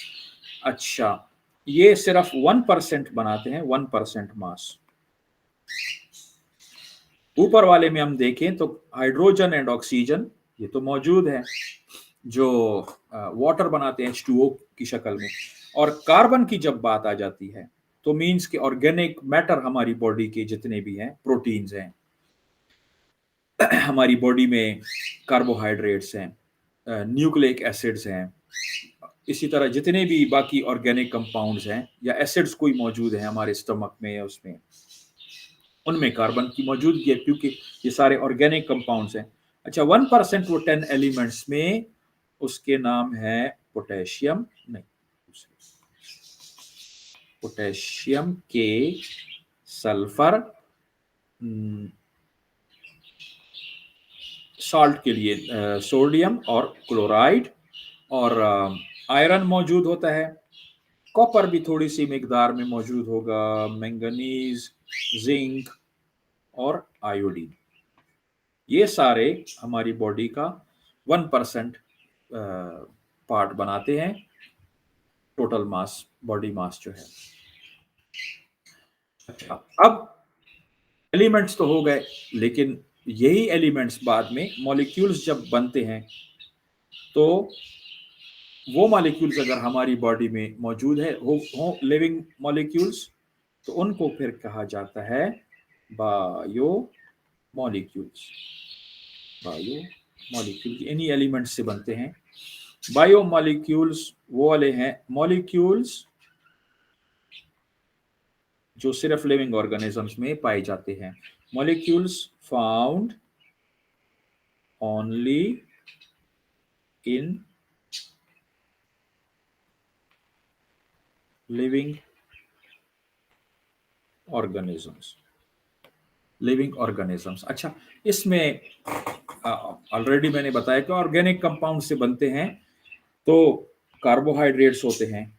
अच्छा, ये सिर्फ 1% बनाते हैं, 1% मास। ऊपर वाले में हम देखें तो हाइड्रोजन एंड ऑक्सीजन ये तो मौजूद है, जो वाटर बनाते हैं H2O की शक्ल में। और कार्बन की जब बात आ जाती है तो मीन्स कि ऑर्गेनिक मैटर हमारी बॉडी के जितने भी हैं, प्रोटीन्स हैं, हमारी बॉडी में कार्बोहाइड्रेट्स हैं, न्यूक्लिक एसिड्स हैं, इसी तरह जितने भी बाकी ऑर्गेनिक कंपाउंड्स हैं या एसिड्स कोई मौजूद हैं हमारे स्टमक में या उसमें, उनमें कार्बन की मौजूदगी है क्योंकि ये सारे ऑर्गेनिक कंपाउंड्स हैं। अच्छा, 1% वो 10 एलिमेंट्स में, उसके नाम है पोटेशियम, नहीं, पोटेशियम के, सल्फर, सॉल्ट के लिए सोडियम और क्लोराइड, और आयरन मौजूद होता है। कॉपर भी थोड़ी सी मिकदार में मौजूद होगा, मैंगनीज, जिंक और आयोडीन। ये सारे हमारी बॉडी का 1% पार्ट बनाते हैं, टोटल मास, बॉडी मास जो है। अच्छा, अब एलिमेंट्स तो हो गए, लेकिन यही एलिमेंट्स बाद में मॉलिक्यूल्स जब बनते हैं, तो वो मॉलिक्यूल्स अगर हमारी बॉडी में मौजूद है, हो लिविंग मॉलिक्यूल्स, तो उनको फिर कहा जाता है बायो मॉलिक्यूल्स। बायो मॉलिक्यूल इन्हीं एलिमेंट्स से बनते हैं। बायो मॉलिक्यूल्स वो वाले हैं मॉलिक्यूल्स जो सिर्फ लिविंग ऑर्गेनिजम्स में पाए जाते हैं। Molecules found only in living organisms. Living organisms. अच्छा, इसमें ऑलरेडी मैंने बताया कि ऑर्गेनिक कंपाउंड से बनते हैं, तो कार्बोहाइड्रेट्स होते हैं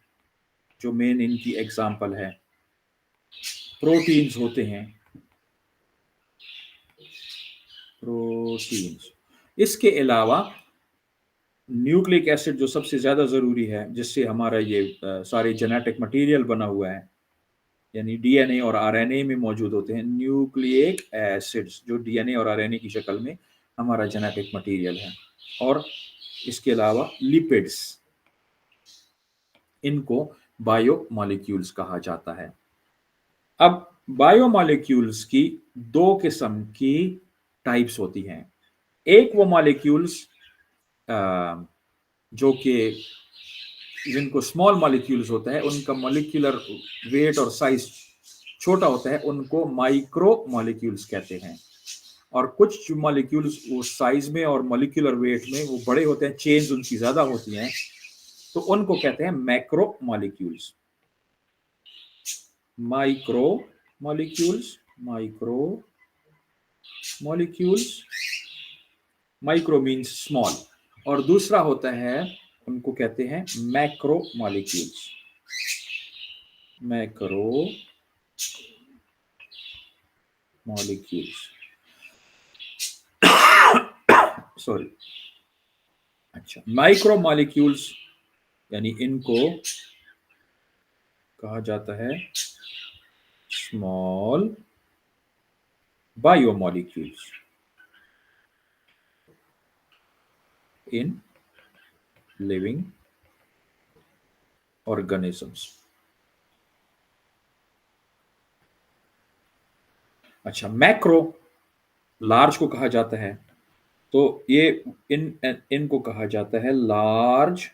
जो मेन इनकी एग्जाम्पल है, प्रोटीन्स होते हैं, प्रोटीन्स। इसके अलावा न्यूक्लिक एसिड जो सबसे ज्यादा जरूरी है, जिससे हमारा ये सारे जेनेटिक मटेरियल बना हुआ है, यानी डीएनए और आरएनए में मौजूद होते हैं न्यूक्लिक एसिड्स, जो डीएनए और आरएनए की शक्ल में हमारा जेनेटिक मटेरियल है। और इसके अलावा लिपिड्स, इनको बायो मॉलिक्यूल्स कहा जाता है। अब बायो मॉलिक्यूल्स की दो किस्म की टाइप्स होती हैं। एक वो मॉलिक्यूल्स जो कि जिनको स्मॉल मॉलिक्यूल्स होता है, उनका मॉलिक्यूलर वेट और साइज छोटा होता है, उनको माइक्रो मॉलिक्यूल्स कहते हैं। और कुछ मॉलिक्यूल्स वो साइज में और मॉलिक्यूलर वेट में वो बड़े होते हैं, चेन्स उनकी ज्यादा होती हैं, तो उनको कहते हैं macro molecules. Micro molecules, micro molecules, micro means small, और दूसरा होता है, उनको कहते हैं macro molecules. Macro molecules, sorry. अच्छा, माइक्रो मॉलिक्यूल्स यानी इनको कहा जाता है small biomolecules in living organisms. अच्छा, मैक्रो लार्ज को कहा जाता है, तो ये इनको कहा जाता है लार्ज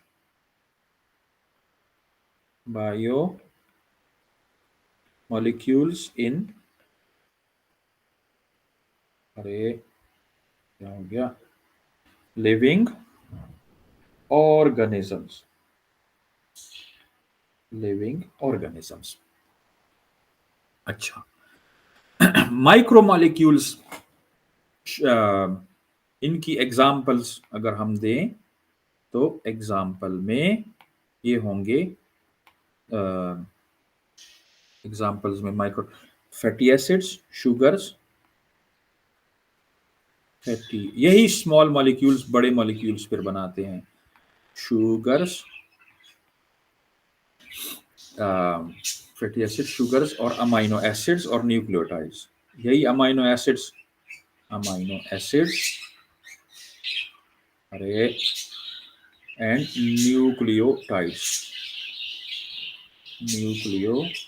बायो मॉलिक्यूल्स इन, अरे क्या हो गया, लिविंग ऑर्गेनिजम्स। Living organisms. अच्छा, माइक्रो मॉलिक्यूल्स, इनकी एग्जाम्पल्स अगर हम दें, तो एग्जाम्पल में ये होंगे, एग्जाम्पल्स में micro fatty acids, sugars, fatty, यही स्मॉल मॉलिक्यूल्स बड़े मॉलिक्यूल्स फिर बनाते हैं। शुगर्स, फैटी एसिड, शुगर्स और अमाइनो एसिड्स और न्यूक्लियोटाइड्स। यही अमाइनो एसिड्स, अमाइनो एसिड्स, अरे, एंड न्यूक्लियोटाइड्स, न्यूक्लियोटाइड्स।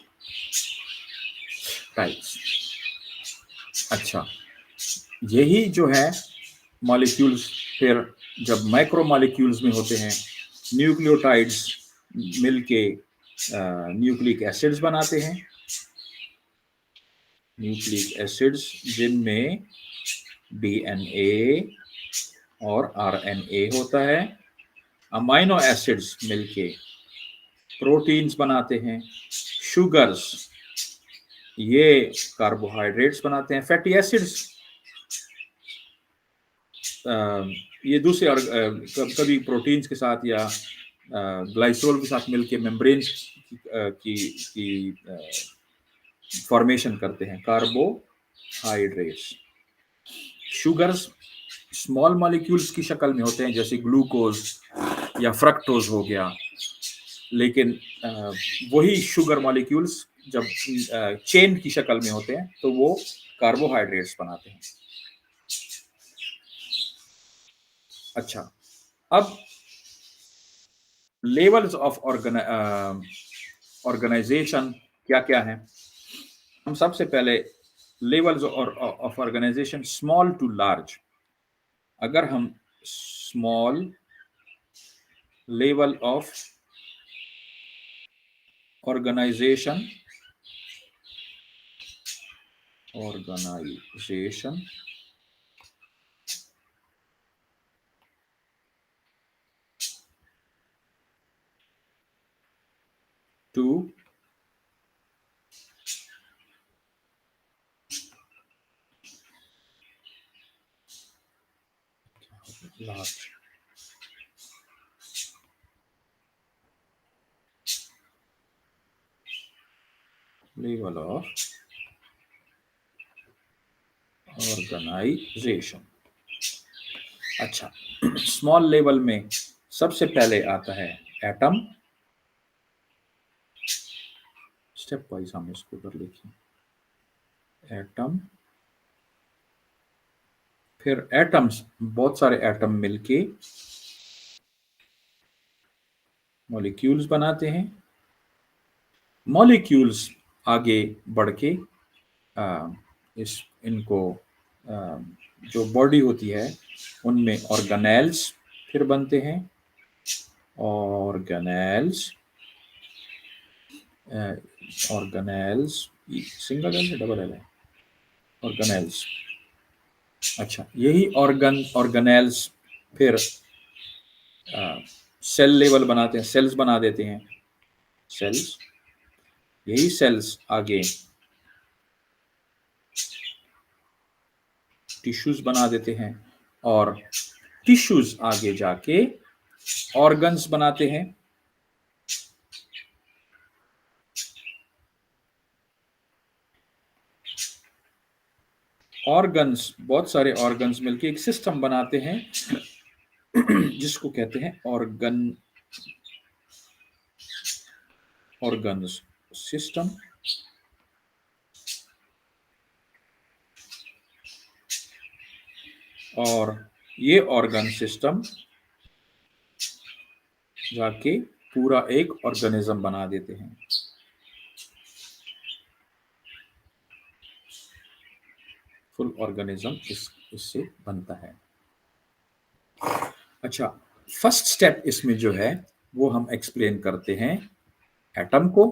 अच्छा, यही जो है मॉलिक्यूल्स फिर जब माइक्रो मॉलिक्यूल्स में होते हैं, न्यूक्लियोटाइड्स मिलके न्यूक्लिक एसिड्स बनाते हैं, न्यूक्लिक एसिड्स जिनमें डीएनए और आरएनए होता है, अमाइनो एसिड्स मिलके प्रोटीन्स बनाते हैं, शुगर्स ये कार्बोहाइड्रेट्स बनाते हैं, फैटी एसिड्स ये दूसरे और कभी प्रोटीन्स के साथ या ग्लाइसोल के साथ मिलके मेम्ब्रेन की फॉर्मेशन करते हैं, कार्बोहाइड्रेट्स। शुगर्स स्मॉल मॉलिक्यूल्स की शक्ल में होते हैं, जैसे ग्लूकोज या फ्रक्टोज हो गया, लेकिन वही शुगर मॉलिक्यूल्स जब चेन की शक्ल में होते हैं तो वो कार्बोहाइड्रेट्स बनाते हैं। अच्छा, अब लेवल्स ऑफ ऑर्गेनाइजेशन क्या क्या है? हम सबसे पहले levels of organisation small to large. अगर हम small level of organisation to large, level of organisation. अच्छा, स्मॉल लेवल में सबसे पहले आता है एटम। स्टेप वाइज हम इसको कर लिखें, एटम, फिर एटम्स, बहुत सारे एटम मिलके मॉलिक्यूल्स बनाते हैं। मॉलिक्यूल्स आगे बढ़ के इनको जो बॉडी होती है उनमें ऑर्गेनेल्स फिर बनते हैं। ऑर्गेनेल्स सिंगल एल है डबल एल है? ऑर्गेनेल्स। अच्छा, यही ऑर्गेनेल्स फिर सेल लेवल बनाते हैं, सेल्स बना देते हैं, सेल्स। यही सेल्स आगे टिश्यूज बना देते हैं, और टिश्यूज आगे जाके ऑर्गन्स बनाते हैं। ऑर्गन्स, बहुत सारे ऑर्गन्स मिलके एक सिस्टम बनाते हैं जिसको कहते हैं ऑर्गन्स सिस्टम। और ये ऑर्गन सिस्टम जाके पूरा एक ऑर्गेनिज्म बना देते हैं। फुल ऑर्गेनिज्म इससे बनता है। अच्छा, फर्स्ट स्टेप इसमें जो है वो हम एक्सप्लेन करते हैं एटम को।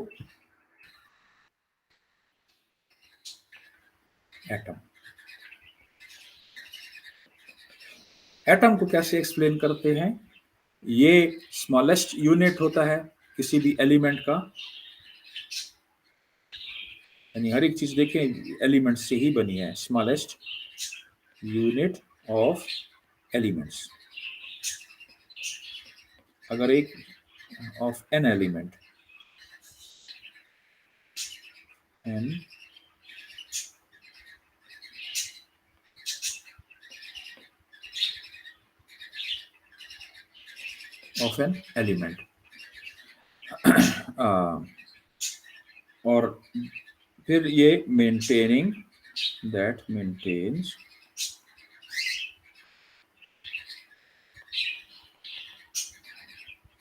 एटम को कैसे एक्सप्लेन करते हैं? ये स्मॉलेस्ट यूनिट होता है किसी भी एलिमेंट का, यानी हर एक चीज देखें एलिमेंट से ही बनी है। स्मॉलेस्ट यूनिट ऑफ एलिमेंट्स, अगर एक of an element, an of an element, और फिर ये maintaining, that maintains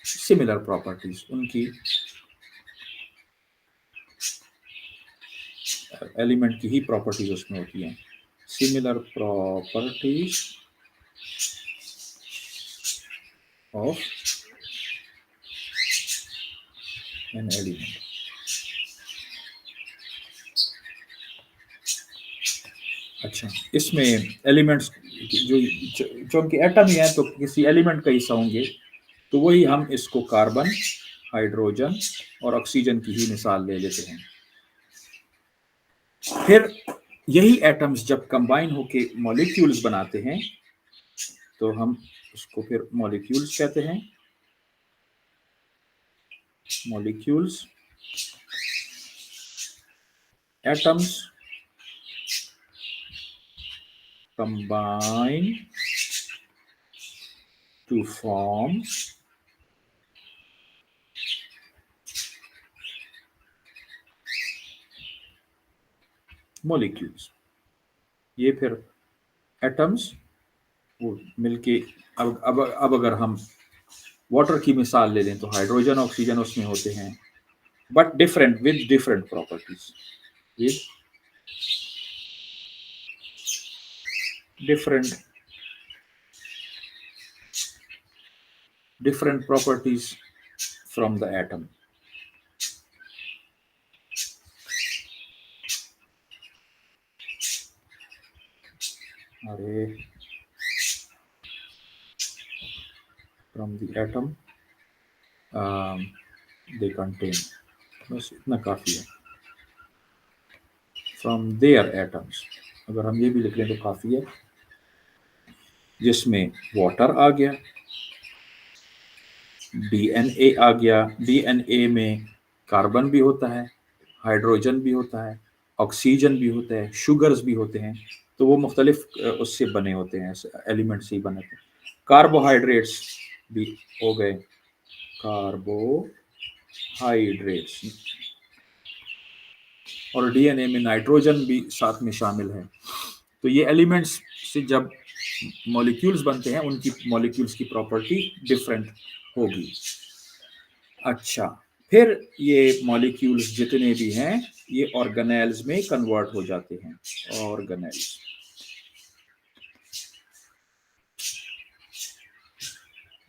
similar properties, उनकी एलिमेंट की ही प्रॉपर्टीज उसमें होती हैं, similar properties of an element. अच्छा, इसमें एलिमेंट्स जो चूंकि एटम ही है तो किसी एलिमेंट का हिस्सा होंगे, तो वही हम इसको कार्बन, हाइड्रोजन और ऑक्सीजन की ही मिसाल ले लेते हैं। फिर यही एटम्स जब कंबाइन होके मॉलिक्यूल्स बनाते हैं तो हम उसको फिर मॉलिक्यूल्स कहते हैं। Molecules, atoms combine to form molecules। ये फिर एटम्स वो मिलके अब अगर हम वाटर की मिसाल ले लें तो हाइड्रोजन, ऑक्सीजन उसमें होते हैं, but different with different properties, with different properties from the atom। अरे from the atom they contain, बस इतना काफी है। from their atoms, अगर हम ये भी लिख लें तो काफी है, जिसमें वाटर आ गया, डीएनए आ गया, डीएनए में कार्बन भी होता है, हाइड्रोजन भी होता है, ऑक्सीजन भी होता है, शुगर्स भी होते हैं, तो वो मुख्तलिफ उससे बने होते हैं, एलिमेंट से ही बने होते हैं। कार्बोहाइड्रेट्स भी हो गए, कार्बोहाइड्रेट्स, और डीएनए में नाइट्रोजन भी साथ में शामिल है। तो ये एलिमेंट्स से जब मॉलिक्यूल्स बनते हैं उनकी मॉलिक्यूल्स की प्रॉपर्टी डिफरेंट होगी। अच्छा, फिर ये मॉलिक्यूल्स जितने भी हैं ये ऑर्गेनेल्स में कन्वर्ट हो जाते हैं। ऑर्गेनेल्स,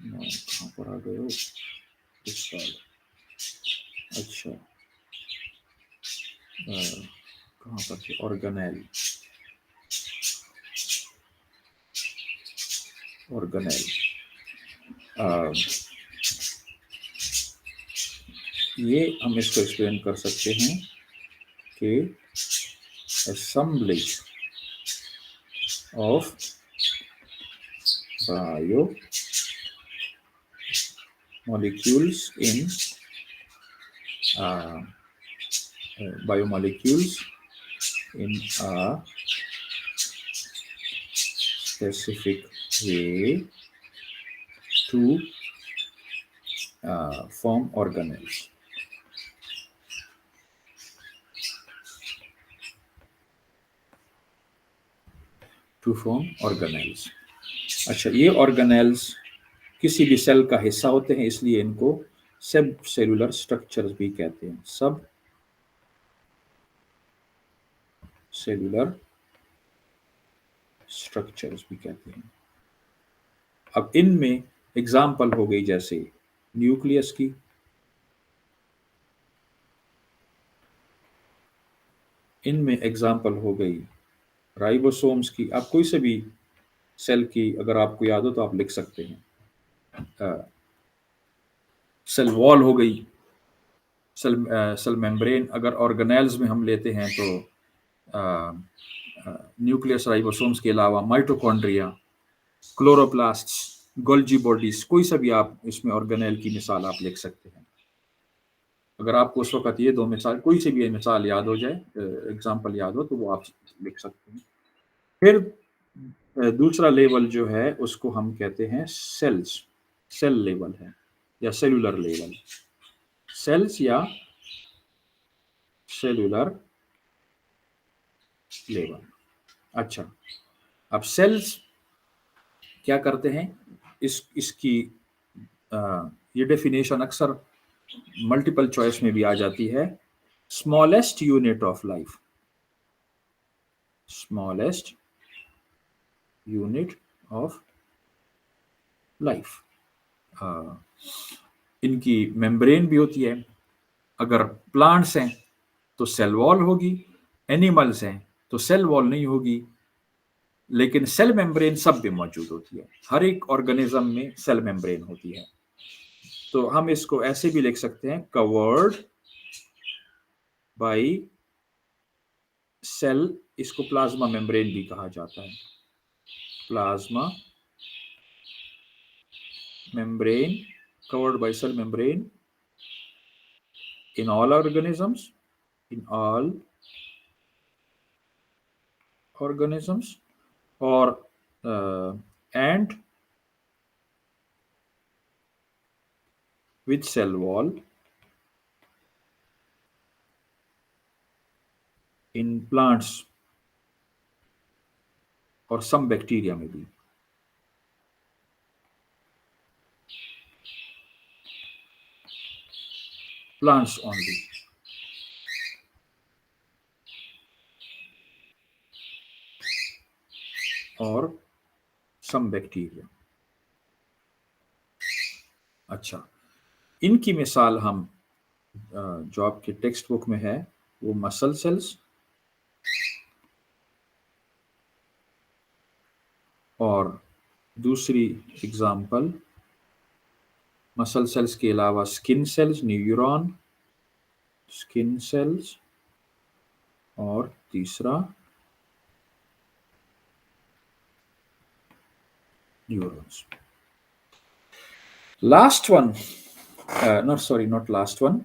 कहाँ पर आ गए हो इस साल? अच्छा, कहाँ पर थे? ऑर्गेनेल, ऑर्गेनेल ये हम इसको एक्सप्लेन कर सकते हैं कि assemblage of biomolecules in biomolecules in a specific way to form organelles। To form organelles. अच्छा, ये ऑर्गेनेल्स किसी भी सेल का हिस्सा होते हैं, इसलिए इनको सब सेलुलर स्ट्रक्चर्स भी कहते हैं। सब सेलुलर स्ट्रक्चर्स भी कहते हैं। अब इनमें एग्जाम्पल हो गई जैसे न्यूक्लियस की, इनमें एग्जाम्पल हो गई राइबोसोम्स की। आप कोई से भी सेल की अगर आपको याद हो तो आप लिख सकते हैं। सेल वॉल हो गई, सेल मेम्ब्रेन। अगर ऑर्गेनेल्स में हम लेते हैं तो न्यूक्लियस, राइबोसोम्स के अलावा माइटोकॉन्ड्रिया, क्लोरोप्लास्ट्स, गोल्जी बॉडीज, कोई सा भी आप इसमें ऑर्गेनेल की मिसाल आप लिख सकते हैं। अगर आपको उस वक्त ये दो मिसाल, कोई सी भी मिसाल याद हो जाए, एग्जाम्पल याद हो, तो वो आप लिख सकते हैं। फिर दूसरा लेवल जो है उसको हम कहते हैं सेल्स, सेल लेवल है या सेलुलर लेवल, सेल्स या सेलुलर लेवल। अच्छा, अब सेल्स क्या करते हैं, इसकी ये डेफिनेशन अक्सर मल्टीपल चॉइस में भी आ जाती है। Smallest unit of life, smallest unit of life. इनकी मेम्ब्रेन भी होती है। अगर प्लांट्स हैं तो सेल वॉल होगी, एनिमल्स हैं तो सेल वॉल नहीं होगी, लेकिन सेल मेम्ब्रेन सब में मौजूद होती है। हर एक ऑर्गेनिज्म में सेल मेम्ब्रेन होती है। तो हम इसको ऐसे भी लिख सकते हैं, कवर्ड बाय सेल। इसको प्लाज्मा मेम्ब्रेन भी कहा जाता है। Plasma membrane, covered by cell membrane in all organisms, in all organisms, or and with cell wall in plants और some bacteria में भी। Plants only। और some bacteria। अच्छा, इनकी मिसाल हम जो आपके टेक्स्ट बुक में है वो मसल सेल्स और दूसरी एग्जाम्पल मसल सेल्स के अलावा skin cells, neuron, skin cells, और तीसरा neurons. Last one, not last one,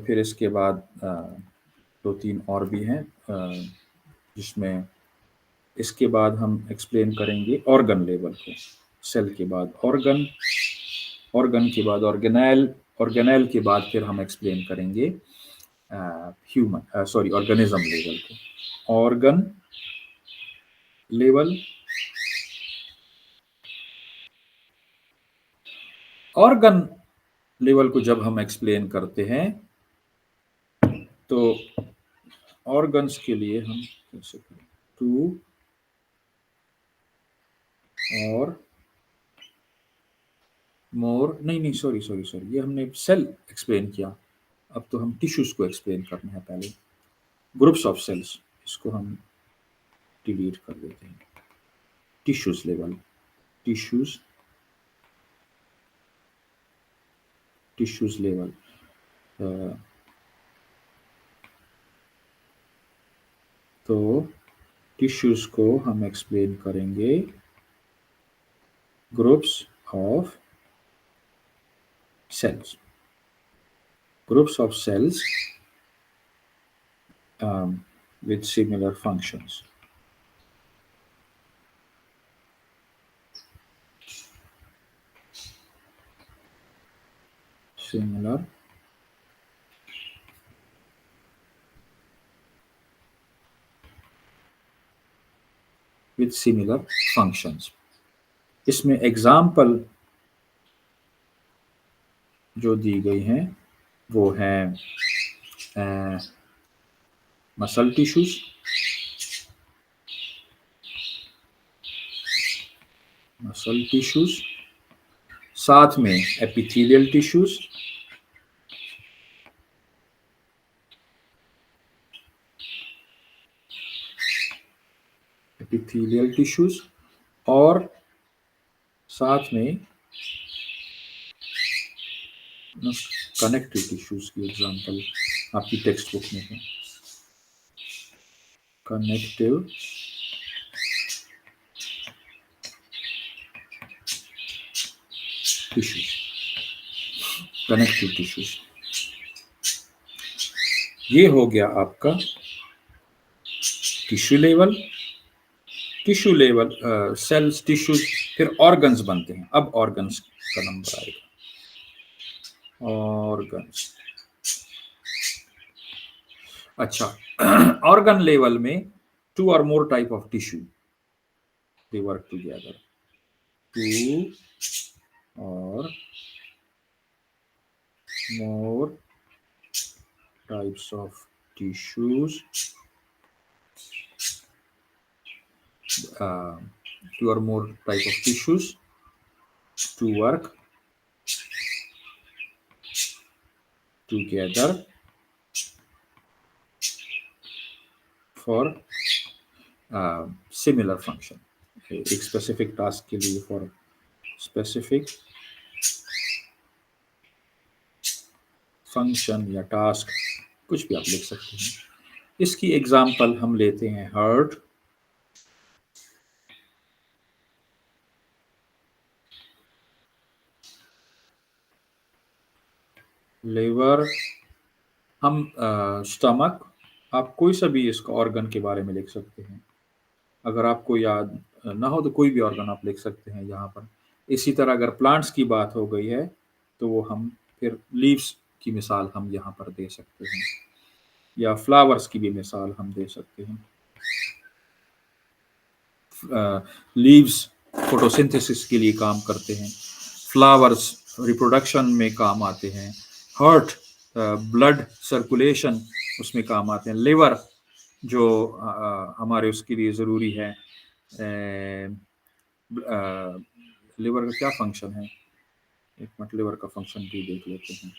फिर इसके बाद दो तीन और भी हैं, जिसमें इसके बाद हम एक्सप्लेन करेंगे ऑर्गन लेवल को। सेल के बाद ऑर्गन, ऑर्गन के बाद ऑर्गेनेल, ऑर्गेनेल के बाद फिर हम एक्सप्लेन करेंगे ह्यूमन ऑर्गेनिज्म लेवल को। ऑर्गन लेवल, ऑर्गन लेवल को जब हम एक्सप्लेन करते हैं तो ऑर्गन्स के लिए हम कैसे करें, टू और मोर, नहीं सॉरी, ये हमने सेल एक्सप्लेन किया। अब तो हम टिश्यूज को एक्सप्लेन करना है पहले। ग्रुप्स ऑफ सेल्स, इसको हम डिलीट कर देते हैं। टिश्यूज लेवल, टिश्यूज लेवल, तो टिश्यूज को हम एक्सप्लेन करेंगे groups of cells, groups of cells with similar functions. Similar with similar functions. इसमें एग्जाम्पल जो दी गई हैं वो हैं मसल टिश्यूज, मसल टिश्यूज, साथ में एपिथेलियल टिश्यूज, एपिथेलियल टिश्यूज, और साथ में कनेक्टिव टिश्यूज की एग्जाम्पल आपकी टेक्स्ट बुक में है। Connective tissues, connective tissues. ये हो गया आपका tissue level. Tissue level, cells, tissues, फिर ऑर्गन्स बनते हैं। अब ऑर्गन्स का नंबर आएगा। ऑर्गन्स, अच्छा, ऑर्गन लेवल में टू और more type of tissue they work together. Two और more types of tissues 2 or more type of tissues to work together for similar function. एक specific task के लिए for specific function या task, कुछ भी आप लिख सकते हैं। इसकी एग्जाम्पल हम लेते हैं हार्ट, लिवर, हम स्टमक, आप कोई सा भी इसका ऑर्गन के बारे में लिख सकते हैं। अगर आपको याद ना हो तो कोई भी ऑर्गन आप लिख सकते हैं यहाँ पर। इसी तरह अगर प्लांट्स की बात हो गई है तो वो हम फिर लीव्स की मिसाल हम यहाँ पर दे सकते हैं, या फ्लावर्स की भी मिसाल हम दे सकते हैं। लीव्स फोटोसिंथेसिस के लिए काम करते हैं, फ्लावर्स रिप्रोडक्शन में काम आते हैं, हार्ट ब्लड सर्कुलेशन उसमें काम आते हैं, लिवर जो हमारे उसके लिए ज़रूरी है। लिवर का क्या फंक्शन है, एक मिनट, लिवर का फंक्शन भी देख लेते हैं।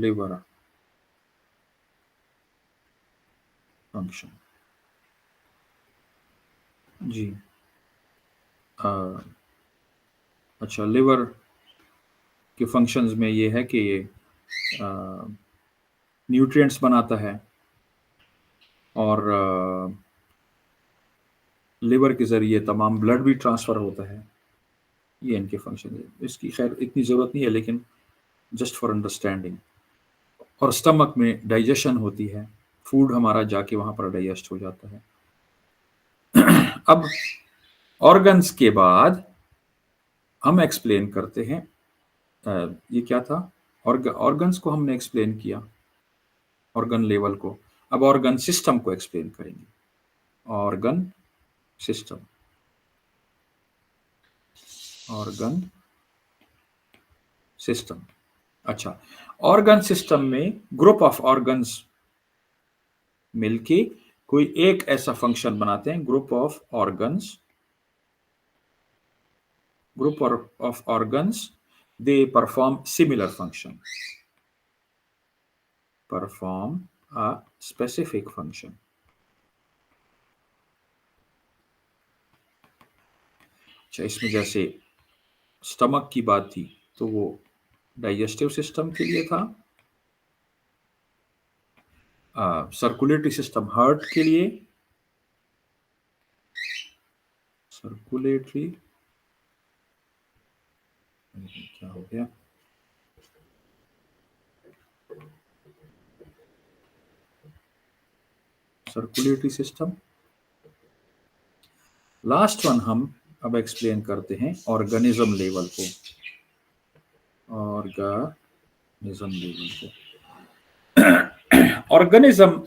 लिवर फंक्शन जी, अच्छा, लिवर के फंक्शंस में ये है कि ये न्यूट्रिएंट्स बनाता है और लिवर के ज़रिए तमाम ब्लड भी ट्रांसफ़र होता है। ये इनके फंक्शन है। इसकी खैर इतनी ज़रूरत नहीं है, लेकिन जस्ट फॉर अंडरस्टैंडिंग। और स्टमक में डाइजेशन होती है, फूड हमारा जाके वहाँ पर डाइजेस्ट हो जाता है। अब ऑर्गन्स के बाद हम एक्सप्लेन करते हैं, ये क्या था, ऑर्गन्स को हमने एक्सप्लेन किया, ऑर्गन लेवल को। अब ऑर्गन सिस्टम को एक्सप्लेन करेंगे। Organ system, organ system. अच्छा, ऑर्गन सिस्टम में ग्रुप ऑफ ऑर्गन्स मिलके कोई एक ऐसा फंक्शन बनाते हैं, group of organs, group of organs, they perform similar function, perform a specific function. अच्छा, इसमें जैसे स्टमक की बात थी तो वो डाइजेस्टिव सिस्टम के लिए था, सर्कुलेटरी सिस्टम हार्ट के लिए, सर्कुलेटरी, क्या हो गया, सर्कुलेटरी सिस्टम। लास्ट वन हम अब एक्सप्लेन करते हैं ऑर्गेनिज्म लेवल को, ऑर्गेनिज्म लेवल को। ऑर्गेनिज्म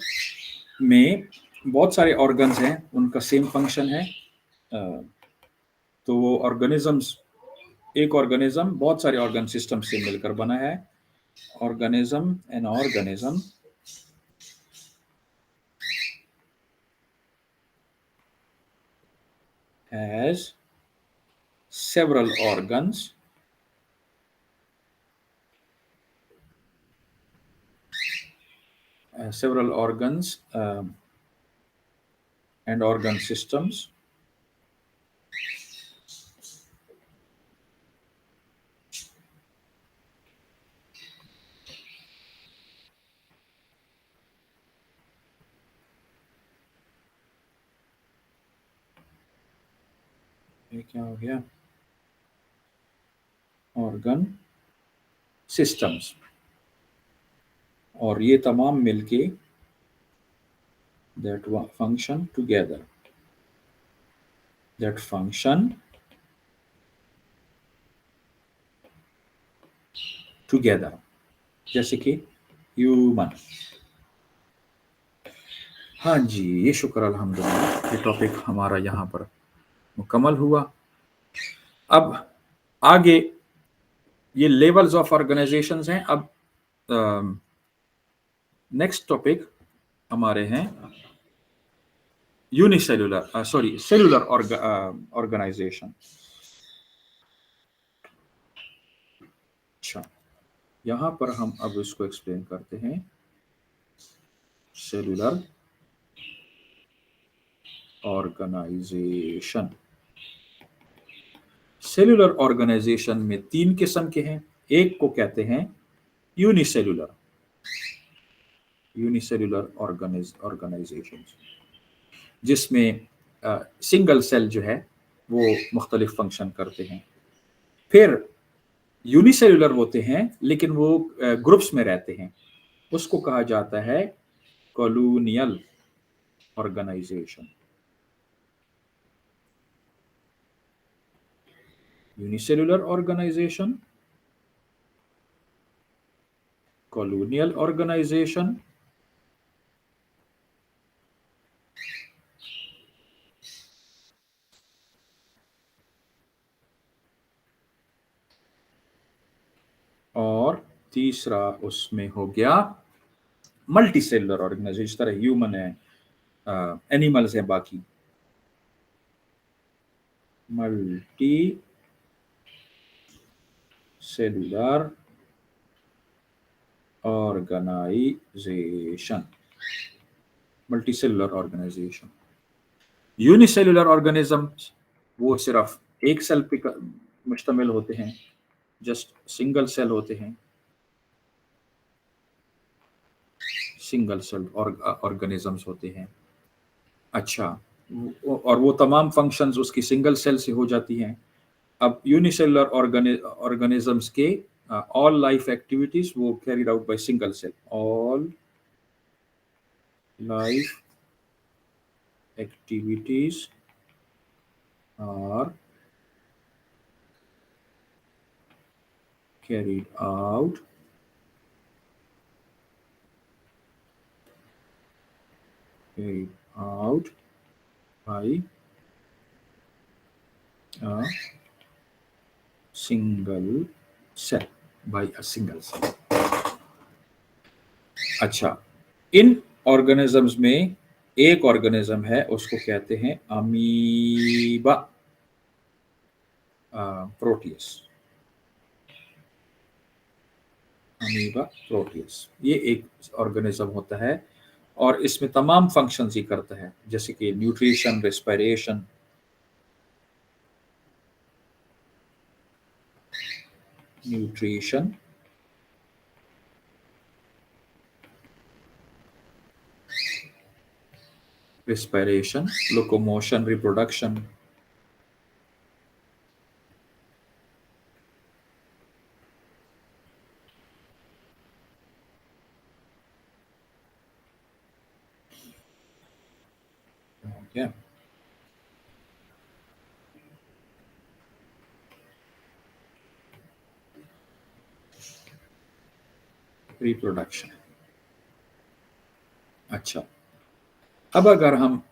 में बहुत सारे ऑर्गन्स हैं, उनका सेम फंक्शन है। तो वो ऑर्गेनिजम्स, एक ऑर्गेनिज्म बहुत सारे ऑर्गन सिस्टम से मिलकर बना है। Organism, an organism has several organs and organ systems ये क्या हो गया, ऑर्गन सिस्टम्स, और ये तमाम मिलके that function together, that function together, जैसे कि ह्यूमन। हाँ जी, ये शुक्र अल्हम्दुलिल्लाह, ये टॉपिक हमारा यहाँ पर मुकम्मल हुआ। अब आगे ये लेवल्स ऑफ ऑर्गेनाइजेशंस हैं। अब नेक्स्ट टॉपिक हमारे हैं यूनिसेलुलर सेलुलर ऑर्गेनाइजेशन। अच्छा, यहां पर हम अब इसको एक्सप्लेन करते हैं। सेलुलर ऑर्गेनाइजेशन, सेलुलर ऑर्गेनाइजेशन में 3 किस्म के हैं। एक को कहते हैं यूनिसेलुलर ऑर्गेनाइजेशन, जिसमें सिंगल सेल जो है वो मुख्तलिफ फंक्शन करते हैं। फिर यूनिसेलुलर होते हैं लेकिन वो ग्रुप्स में रहते हैं, उसको कहा जाता है colonial organisation. Unicellular organisation, colonial organisation, और तीसरा उसमें हो गया मल्टी सेलुलर ऑर्गेनाइजेशन। जिस तरह ह्यूमन है, एनिमल्स है, बाकी multicellular organisation, multicellular organisation. Unicellular organism वो सिर्फ एक सेल पे मुश्तमिल होते हैं, जस्ट सिंगल सेल होते हैं, सिंगल सेल ऑर्गेनिजम्स होते हैं। अच्छा, और वो तमाम फंक्शंस उसकी सिंगल सेल से हो जाती हैं। अब यूनिसेलुलर ऑर्गेनिजम्स के ऑल लाइफ एक्टिविटीज वो carried out by single cell. All life activities are carried out by a single cell, अच्छा, इन ऑर्गेनिजम्स में एक ऑर्गेनिज्म है, उसको कहते हैं अमीबा प्रोटियस। अमीबा प्रोटियस ये एक ऑर्गेनिज्म होता है और इसमें तमाम फंक्शंस ही करता है, जैसे कि nutrition, respiration, respiration, locomotion, reproduction. Yeah. Reproduction. अच्छा, अब अगर हम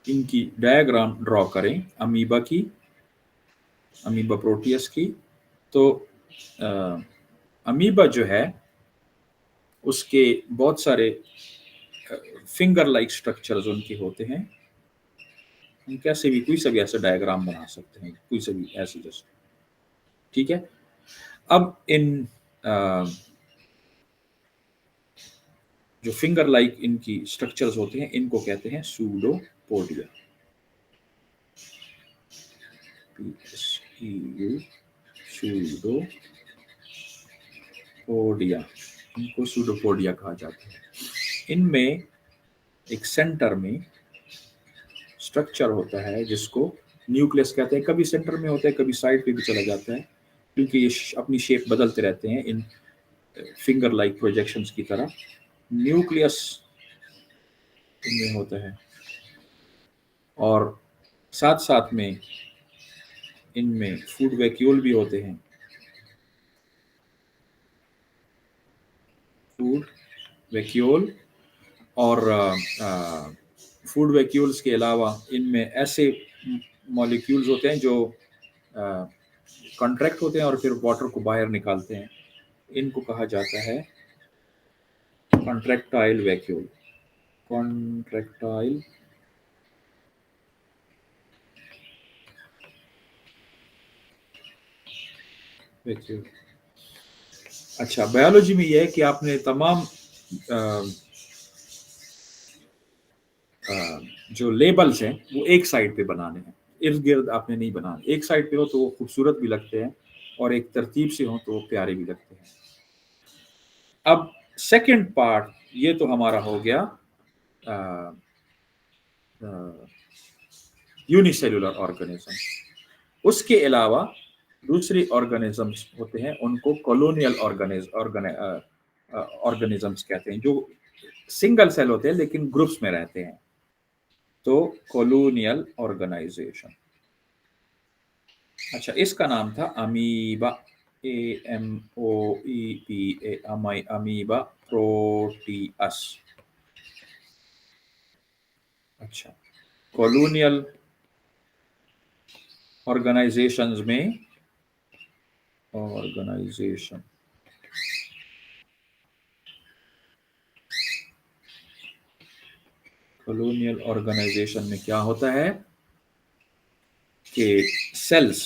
इनकी डायग्राम ड्रॉ करें अमीबा की, अमीबा प्रोटियस की, तो अमीबा जो है उसके बहुत सारे फिंगर लाइक स्ट्रक्चर्स उनके होते हैं। हम कैसे भी कोई सा भी ऐसा डायग्राम बना सकते हैं, कोई सा भी ऐसे जैसे, ठीक है। अब इन जो फिंगर लाइक इनकी स्ट्रक्चर्स होते हैं इनको कहते हैं सूडोपोडिया। सूडोपोडिया, इनको सूडोपोडिया कहा जाता है। इनमें एक सेंटर में स्ट्रक्चर होता है जिसको न्यूक्लियस कहते हैं। कभी सेंटर में होता है, कभी साइड पे भी चला जाता है, क्योंकि ये अपनी शेप बदलते रहते हैं इन फिंगर लाइक प्रोजेक्शंस की तरह। न्यूक्लियस इनमें होता है और साथ साथ में इनमें फूड वैक्यूल भी होते हैं। फूड वैक्यूल और फूड वैक्यूल्स के अलावा इनमें ऐसे मॉलिक्यूल्स होते हैं जो कॉन्ट्रैक्ट होते हैं और फिर वाटर को बाहर निकालते हैं। इनको कहा जाता है कॉन्ट्रैक्टाइल वैक्यूल। कॉन्ट्रैक्टाइल देखिए, अच्छा बायोलॉजी में ये है कि आपने तमाम जो लेबल्स हैं वो एक साइड पे बनाने हैं, इर्द गिर्द आपने नहीं बनाने। एक साइड पे हो तो वो खूबसूरत भी लगते हैं और एक तरतीब से हो तो वो प्यारे भी लगते हैं। अब सेकंड पार्ट ये तो हमारा हो गया यूनिसेलुलर ऑर्गेनिज्म। उसके अलावा दूसरे ऑर्गेनिजम्स होते हैं, उनको कॉलोनियल ऑर्गेनिजम्स कहते हैं, जो सिंगल सेल होते हैं लेकिन ग्रुप्स में रहते हैं। तो कॉलोनियल ऑर्गेनाइजेशन। अच्छा, इसका नाम था अमीबा, AMOEBA, अमीबा प्रोटिअस। अच्छा, कॉलोनियल ऑर्गेनाइजेशंस में ऑर्गेनाइजेशन कॉलोनियल ऑर्गेनाइजेशन में क्या होता है कि sales,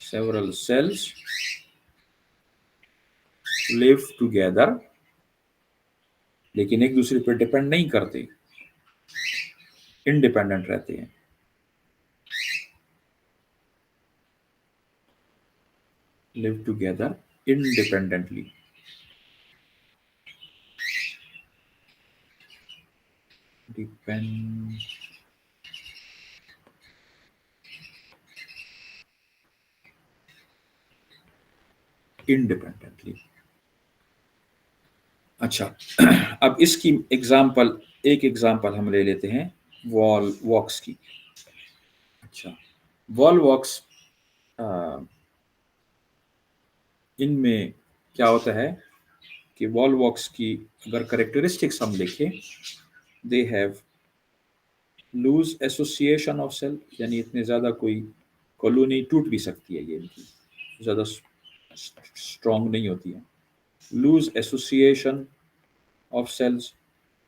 several cells live together, लेकिन एक दूसरे पर डिपेंड नहीं करते, इंडिपेंडेंट रहते हैं। Live together independently. Depend independently. अच्छा, अब इसकी एक एग्जाम्पल हम ले लेते हैं वॉल वॉक्स की। अच्छा, वॉल वॉक्स इनमें क्या होता है कि वॉल वॉक्स की अगर करेक्टरिस्टिक्स हम देखें, they have loose association of cell, यानी इतने ज़्यादा कोई कॉलोनी टूट भी सकती है, ये इनकी ज़्यादा स्ट्रॉन्ग नहीं होती है। लूज एसोसिएशन ऑफ सेल्स,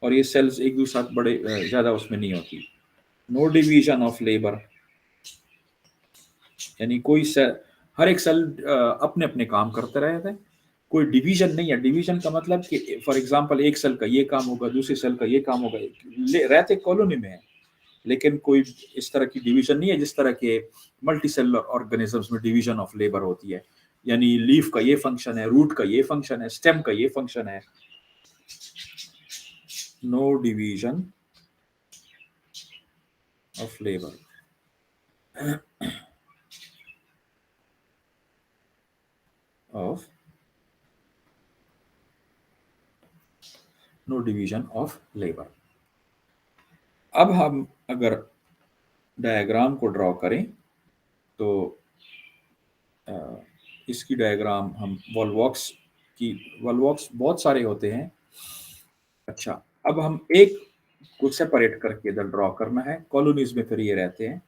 और ये सेल्स एक दूसरे साथ बड़े ज़्यादा उसमें नहीं होती। नो डिवीजन ऑफ लेबर, यानी कोई सेल, हर एक सेल अपने अपने काम करते रहते हैं, कोई डिवीजन नहीं है। डिवीजन का मतलब कि फॉर एग्जांपल एक सेल का ये काम होगा, दूसरे सेल का ये काम होगा, रहते कॉलोनी में है, लेकिन कोई इस तरह की डिवीजन नहीं है जिस तरह के मल्टी सेलुलर ऑर्गेनिजम्स में डिवीजन ऑफ लेबर होती है। यानी लीफ का ये फंक्शन है, रूट का ये फंक्शन है, स्टेम का ये फंक्शन है। No division of labour. Of no division of labour. अब हम अगर डायग्राम को ड्रॉ करें तो इसकी डायग्राम हम वॉलवॉक्स बहुत सारे होते हैं। अच्छा, अब हम एक को सेपरेट करके इधर ड्रॉ करना है, कॉलोनीज में फिर ये रहते हैं।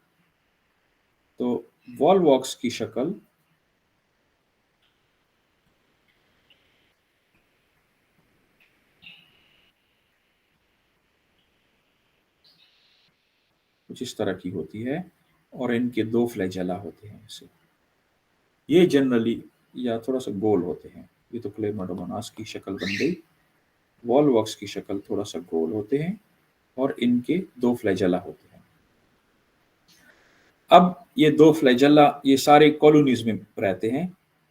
तो वॉलवॉक्स की शक्ल कुछ इस तरह की होती है और इनके दो फ्लैजेला होते हैं ऐसे। ये जनरली या थोड़ा सा गोल होते हैं। ये तो क्लेमाडोमोनास की शक्ल बन गई। वॉलवॉक्स की शक्ल थोड़ा सा गोल होते हैं और इनके दो फ्लैजेला होते हैं। अब ये दो फ्लैजेला ये सारे कॉलोनीज में रहते हैं।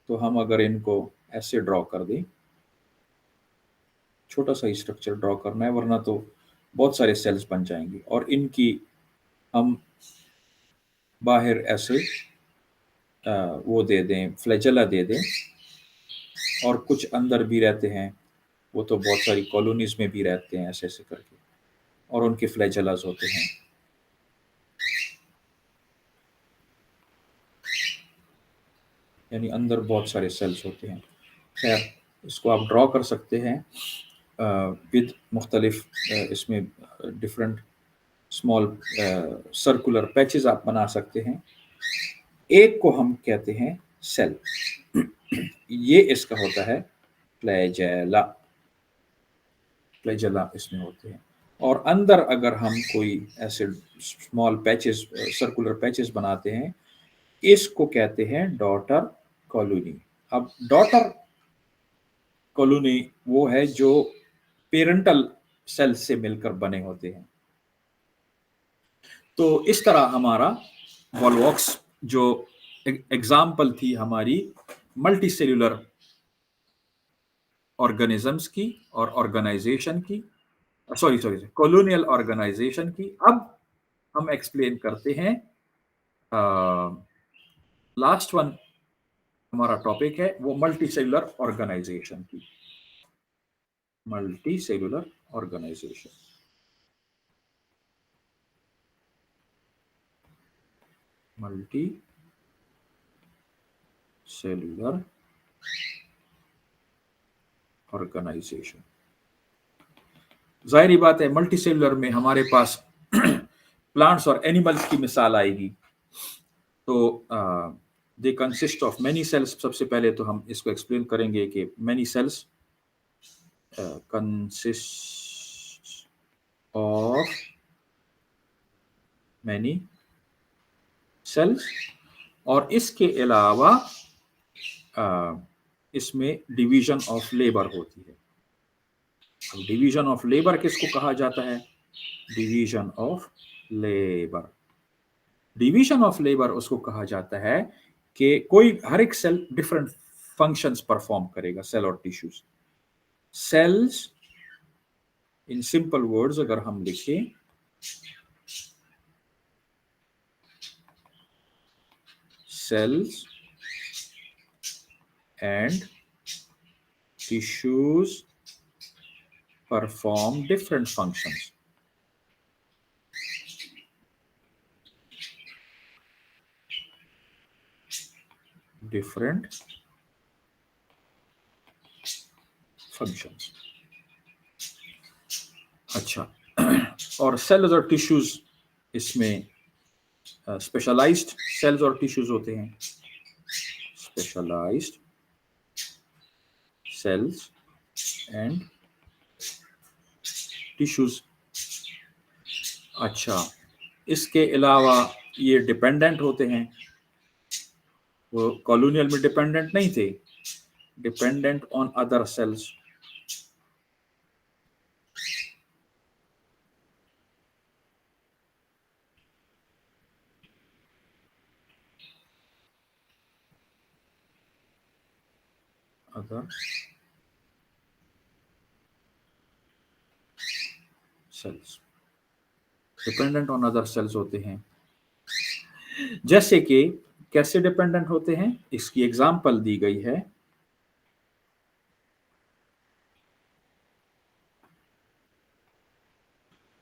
तो हम अगर इनको ऐसे ड्रॉ कर दें, छोटा सा स्ट्रक्चर ड्रॉ करना है वरना तो बहुत सारे सेल्स बन जाएंगे, और इनकी हम बाहर ऐसे वो दे दें, फ्लैजेला दे दें, और कुछ अंदर भी रहते हैं, वो तो बहुत सारी कॉलोनीज में भी रहते हैं ऐसे ऐसे करके, और उनके फ्लैजेलास होते हैं। यानी अंदर बहुत सारे सेल्स होते हैं। खैर, इसको आप ड्रॉ कर सकते हैं विद मुख्तलिफ इसमें डिफरेंट स्मॉल सर्कुलर पैचेस आप बना सकते हैं। एक को हम कहते हैं सेल, ये इसका होता है फ्लैजेला। फ्लैजेला इसमें होते हैं, और अंदर अगर हम कोई ऐसे स्मॉल पैचेस सर्कुलर पैचेस बनाते हैं इसको कहते हैं डॉटर कॉलोनी। अब डॉटर कॉलोनी वो है जो पेरेंटल सेल से मिलकर बने होते हैं। तो इस तरह हमारा वॉलवॉक्स जो एग्जाम्पल थी हमारी मल्टी सेल्यूलर ऑर्गेनिजम्स की और ऑर्गेनाइजेशन की, सॉरी सॉरी कॉलोनियल ऑर्गेनाइजेशन की। अब हम एक्सप्लेन करते हैं लास्ट वन हमारा टॉपिक है वो मल्टी सेल्यूलर ऑर्गेनाइजेशन की। Multicellular organisation, multicellular organisation. जाहिर बात है मल्टी सेल्यूलर में हमारे पास प्लांट्स और एनिमल्स की मिसाल आएगी। तो they consist of many cells. सबसे पहले तो हम इसको एक्सप्लेन करेंगे कि many cells consist of many cells, और इसके अलावा इसमें डिवीजन ऑफ लेबर होती है। डिवीजन ऑफ लेबर किसको कहा जाता है? Division of labour, division of labour उसको कहा जाता है कि कोई हर एक सेल डिफरेंट फंक्शंस परफॉर्म करेगा, सेल और tissues. Cells in simple words अगर हम लिखें, cells and tissues perform different functions. Different functions. अच्छा, और सेल्स और टिश्यूज इसमें स्पेशलाइज्ड सेल्स और टिश्यूज होते हैं। Specialised cells and tissues. अच्छा, इसके अलावा ये डिपेंडेंट होते हैं। वो कॉलोनियल में डिपेंडेंट नहीं थे, dependent on other sales. Other sales, dependent on other sales होते हैं। जैसे कि कैसे डिपेंडेंट होते हैं, इसकी एग्जांपल दी गई है।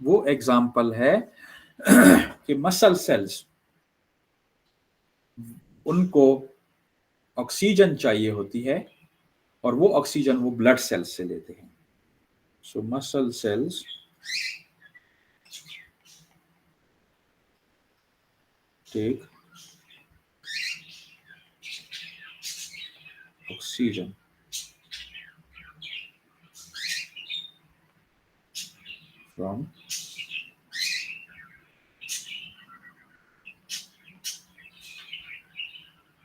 वो एग्जांपल है कि मसल सेल्स, उनको ऑक्सीजन चाहिए होती है और वो ऑक्सीजन वो ब्लड सेल्स से लेते हैं। So muscle cells take oxygen from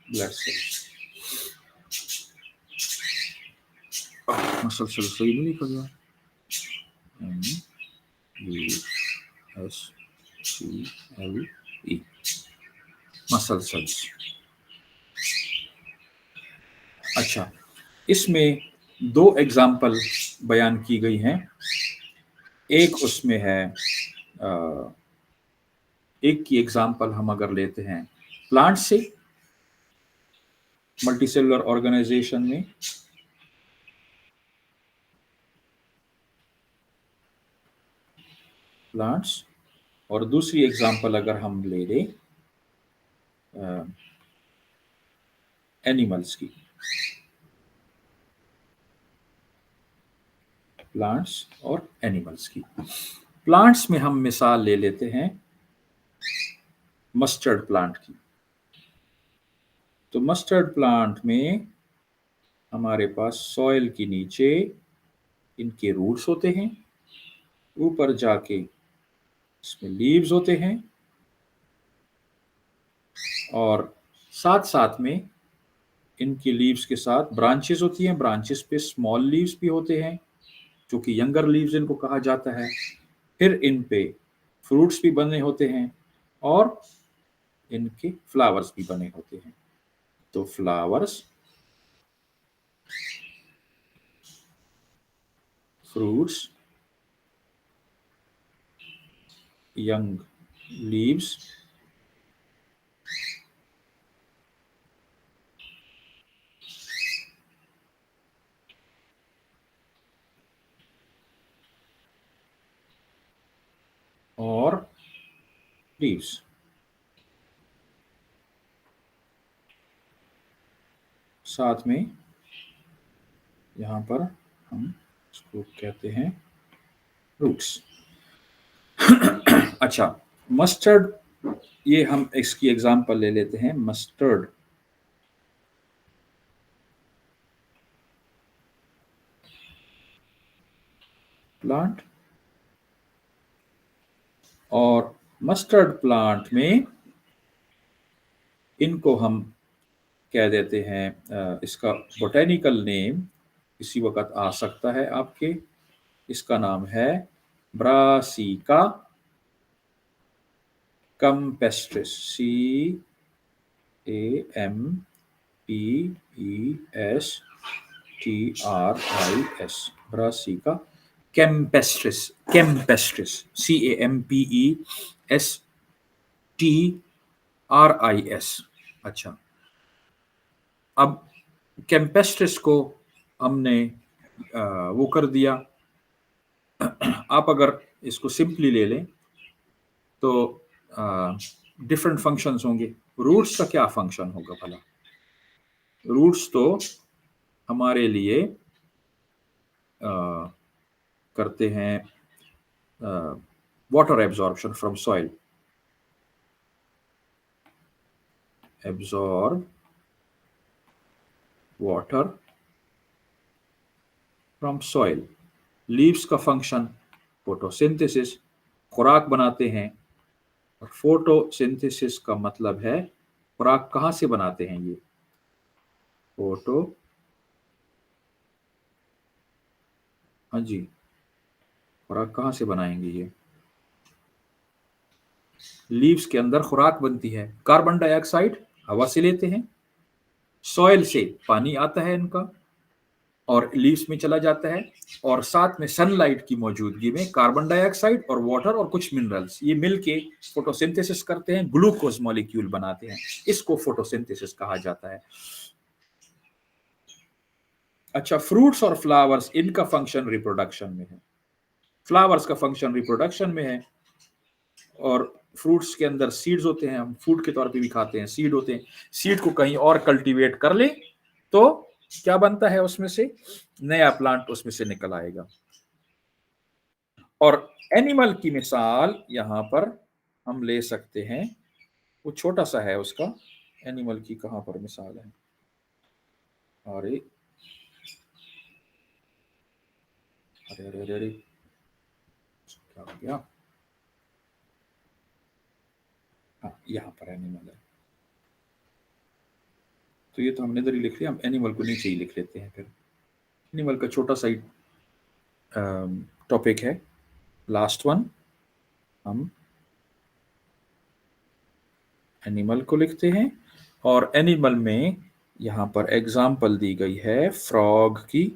blood cells. Muscle cells सही नहीं लिखा गया, MUSCLE, मसल सेल्स। अच्छा, इसमें दो एग्जाम्पल बयान की गई हैं। एक उसमें है एक की एग्जाम्पल हम अगर लेते हैं प्लांट से, मल्टीसेलुलर ऑर्गेनाइजेशन में प्लांट्स, और दूसरी एग्जाम्पल अगर हम ले लें एनिमल्स की, प्लांट्स और एनिमल्स की। प्लांट्स में हम मिसाल ले लेते हैं मस्टर्ड प्लांट की। तो मस्टर्ड प्लांट में हमारे पास सॉइल के नीचे इनके रूट्स होते हैं, ऊपर जाके इसमें लीव्स होते हैं, और साथ साथ में इनकी लीव्स के साथ ब्रांचेस होती हैं, ब्रांचेस पे स्मॉल लीव्स भी होते हैं जो कि यंगर लीव्स इनको कहा जाता है। फिर इन पे फ्रूट्स भी बने होते हैं और इनके फ्लावर्स भी बने होते हैं। तो फ्लावर्स, फ्रूट्स, यंग लीव्स और लीव्स। साथ में यहाँ पर हम इसको कहते हैं रूट्स। अच्छा, मस्टर्ड, ये हम इसकी एग्जांपल ले लेते हैं। मस्टर्ड प्लांट, और मस्टर्ड प्लांट में इनको हम कह देते हैं, इसका बोटेनिकल नेम इसी वक्त आ सकता है आपके, इसका नाम है brassica campestris, CAMPESTRIS, brassica campestris, campestris CAMPESTRIS। अच्छा, अब कैम्पेस्ट्रिस को हमने वो कर दिया। आप अगर इसको सिंपली ले लें तो डिफरेंट फंक्शंस होंगे। रूट्स का क्या फंक्शन होगा भला? रूट्स तो हमारे लिए करते हैं water absorption from soil, absorb water from soil. Leaves का फंक्शन फोटोसिंथेसिस, खुराक बनाते हैं। और फोटोसिंथेसिस का मतलब है खुराक कहाँ से बनाते हैं ये? फोटो, हाँ जी, खुराक कहाँ से बनाएंगे ये? लीव्स के अंदर खुराक बनती है। कार्बन डाइऑक्साइड हवा से लेते हैं, सॉइल से पानी आता है इनका और लीव्स में चला जाता है, और साथ में सनलाइट की मौजूदगी में कार्बन डाइऑक्साइड और वाटर और कुछ मिनरल्स ये मिलके फोटोसिंथेसिस करते हैं, ग्लूकोज मॉलिक्यूल बनाते हैं। इसको फोटोसिंथेसिस कहा जाता है। अच्छा, फ्रूट्स और फ्लावर्स, इनका फंक्शन रिप्रोडक्शन में है। फ्लावर्स का फंक्शन रिप्रोडक्शन में है, और फ्रूट्स के अंदर सीड्स होते हैं, हम फूड के तौर पे भी खाते हैं, सीड होते हैं। सीड को कहीं और कल्टीवेट कर ले तो क्या बनता है? उसमें से नया प्लांट उसमें से निकल आएगा। और एनिमल की मिसाल यहां पर हम ले सकते हैं, वो छोटा सा है उसका। एनिमल की कहां पर मिसाल है? अरे अरे अरे अरे अरे, क्या हो गया? हाँ, यहाँ पर एनिमल है। तो ये तो हमने इधर ही लिख लिया, हम एनिमल को नीचे ही लिख लेते हैं। फिर एनिमल का छोटा सा ही टॉपिक है, लास्ट वन। हम एनिमल को लिखते हैं, और एनिमल में यहाँ पर एग्जाम्पल दी गई है फ्रॉग की।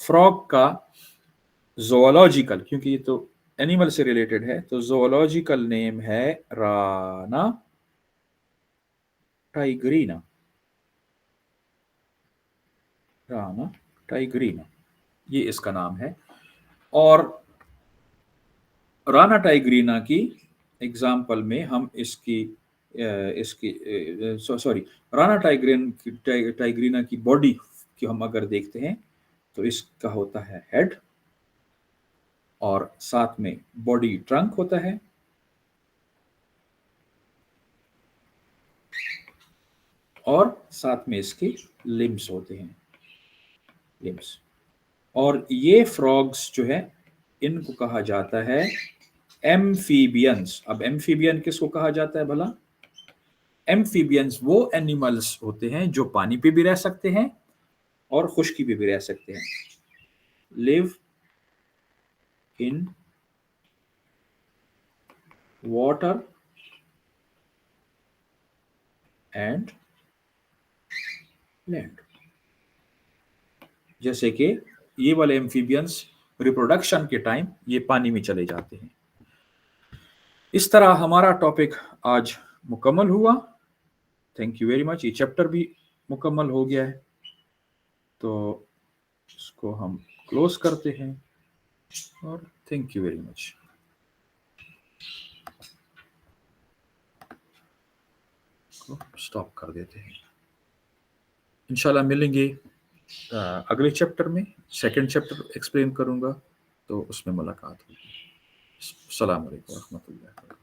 फ्रॉग का जोलॉजिकल, क्योंकि ये तो एनिमल से रिलेटेड है, तो जोलॉजिकल नेम है राना टाइग्रीना। राना टाइग्रीना, ये इसका नाम है। और राना टाइग्रीना की एग्जाम्पल में हम सॉरी, राना टाइग्रीना की बॉडी की हम अगर देखते हैं तो इसका होता है हेड, और साथ में बॉडी ट्रंक होता है, और साथ में इसके लिम्स होते हैं, लिम्स। और ये फ्रॉग्स जो है इनको कहा जाता है एम्फीबियंस। अब एम्फीबियन किसको कहा जाता है भला? एम्फीबियंस वो एनिमल्स होते हैं जो पानी पे भी रह सकते हैं और खुश्की पे भी रह सकते हैं। Live in water and land. जैसे कि ये वाले एम्फीबियंस रिप्रोडक्शन के टाइम ये पानी में चले जाते हैं। इस तरह हमारा टॉपिक आज मुकम्मल हुआ। Thank you very much. ये चैप्टर भी मुकम्मल हो गया है, तो इसको हम क्लोज करते हैं और thank you very much. Stop कर देते हैं। इंशाल्लाह मिलेंगे अगले चैप्टर में। सेकंड चैप्टर एक्सप्लेन करूंगा, तो उसमें मुलाकात होगी। अस्सलाम वालेकुम रहमतुल्लाह।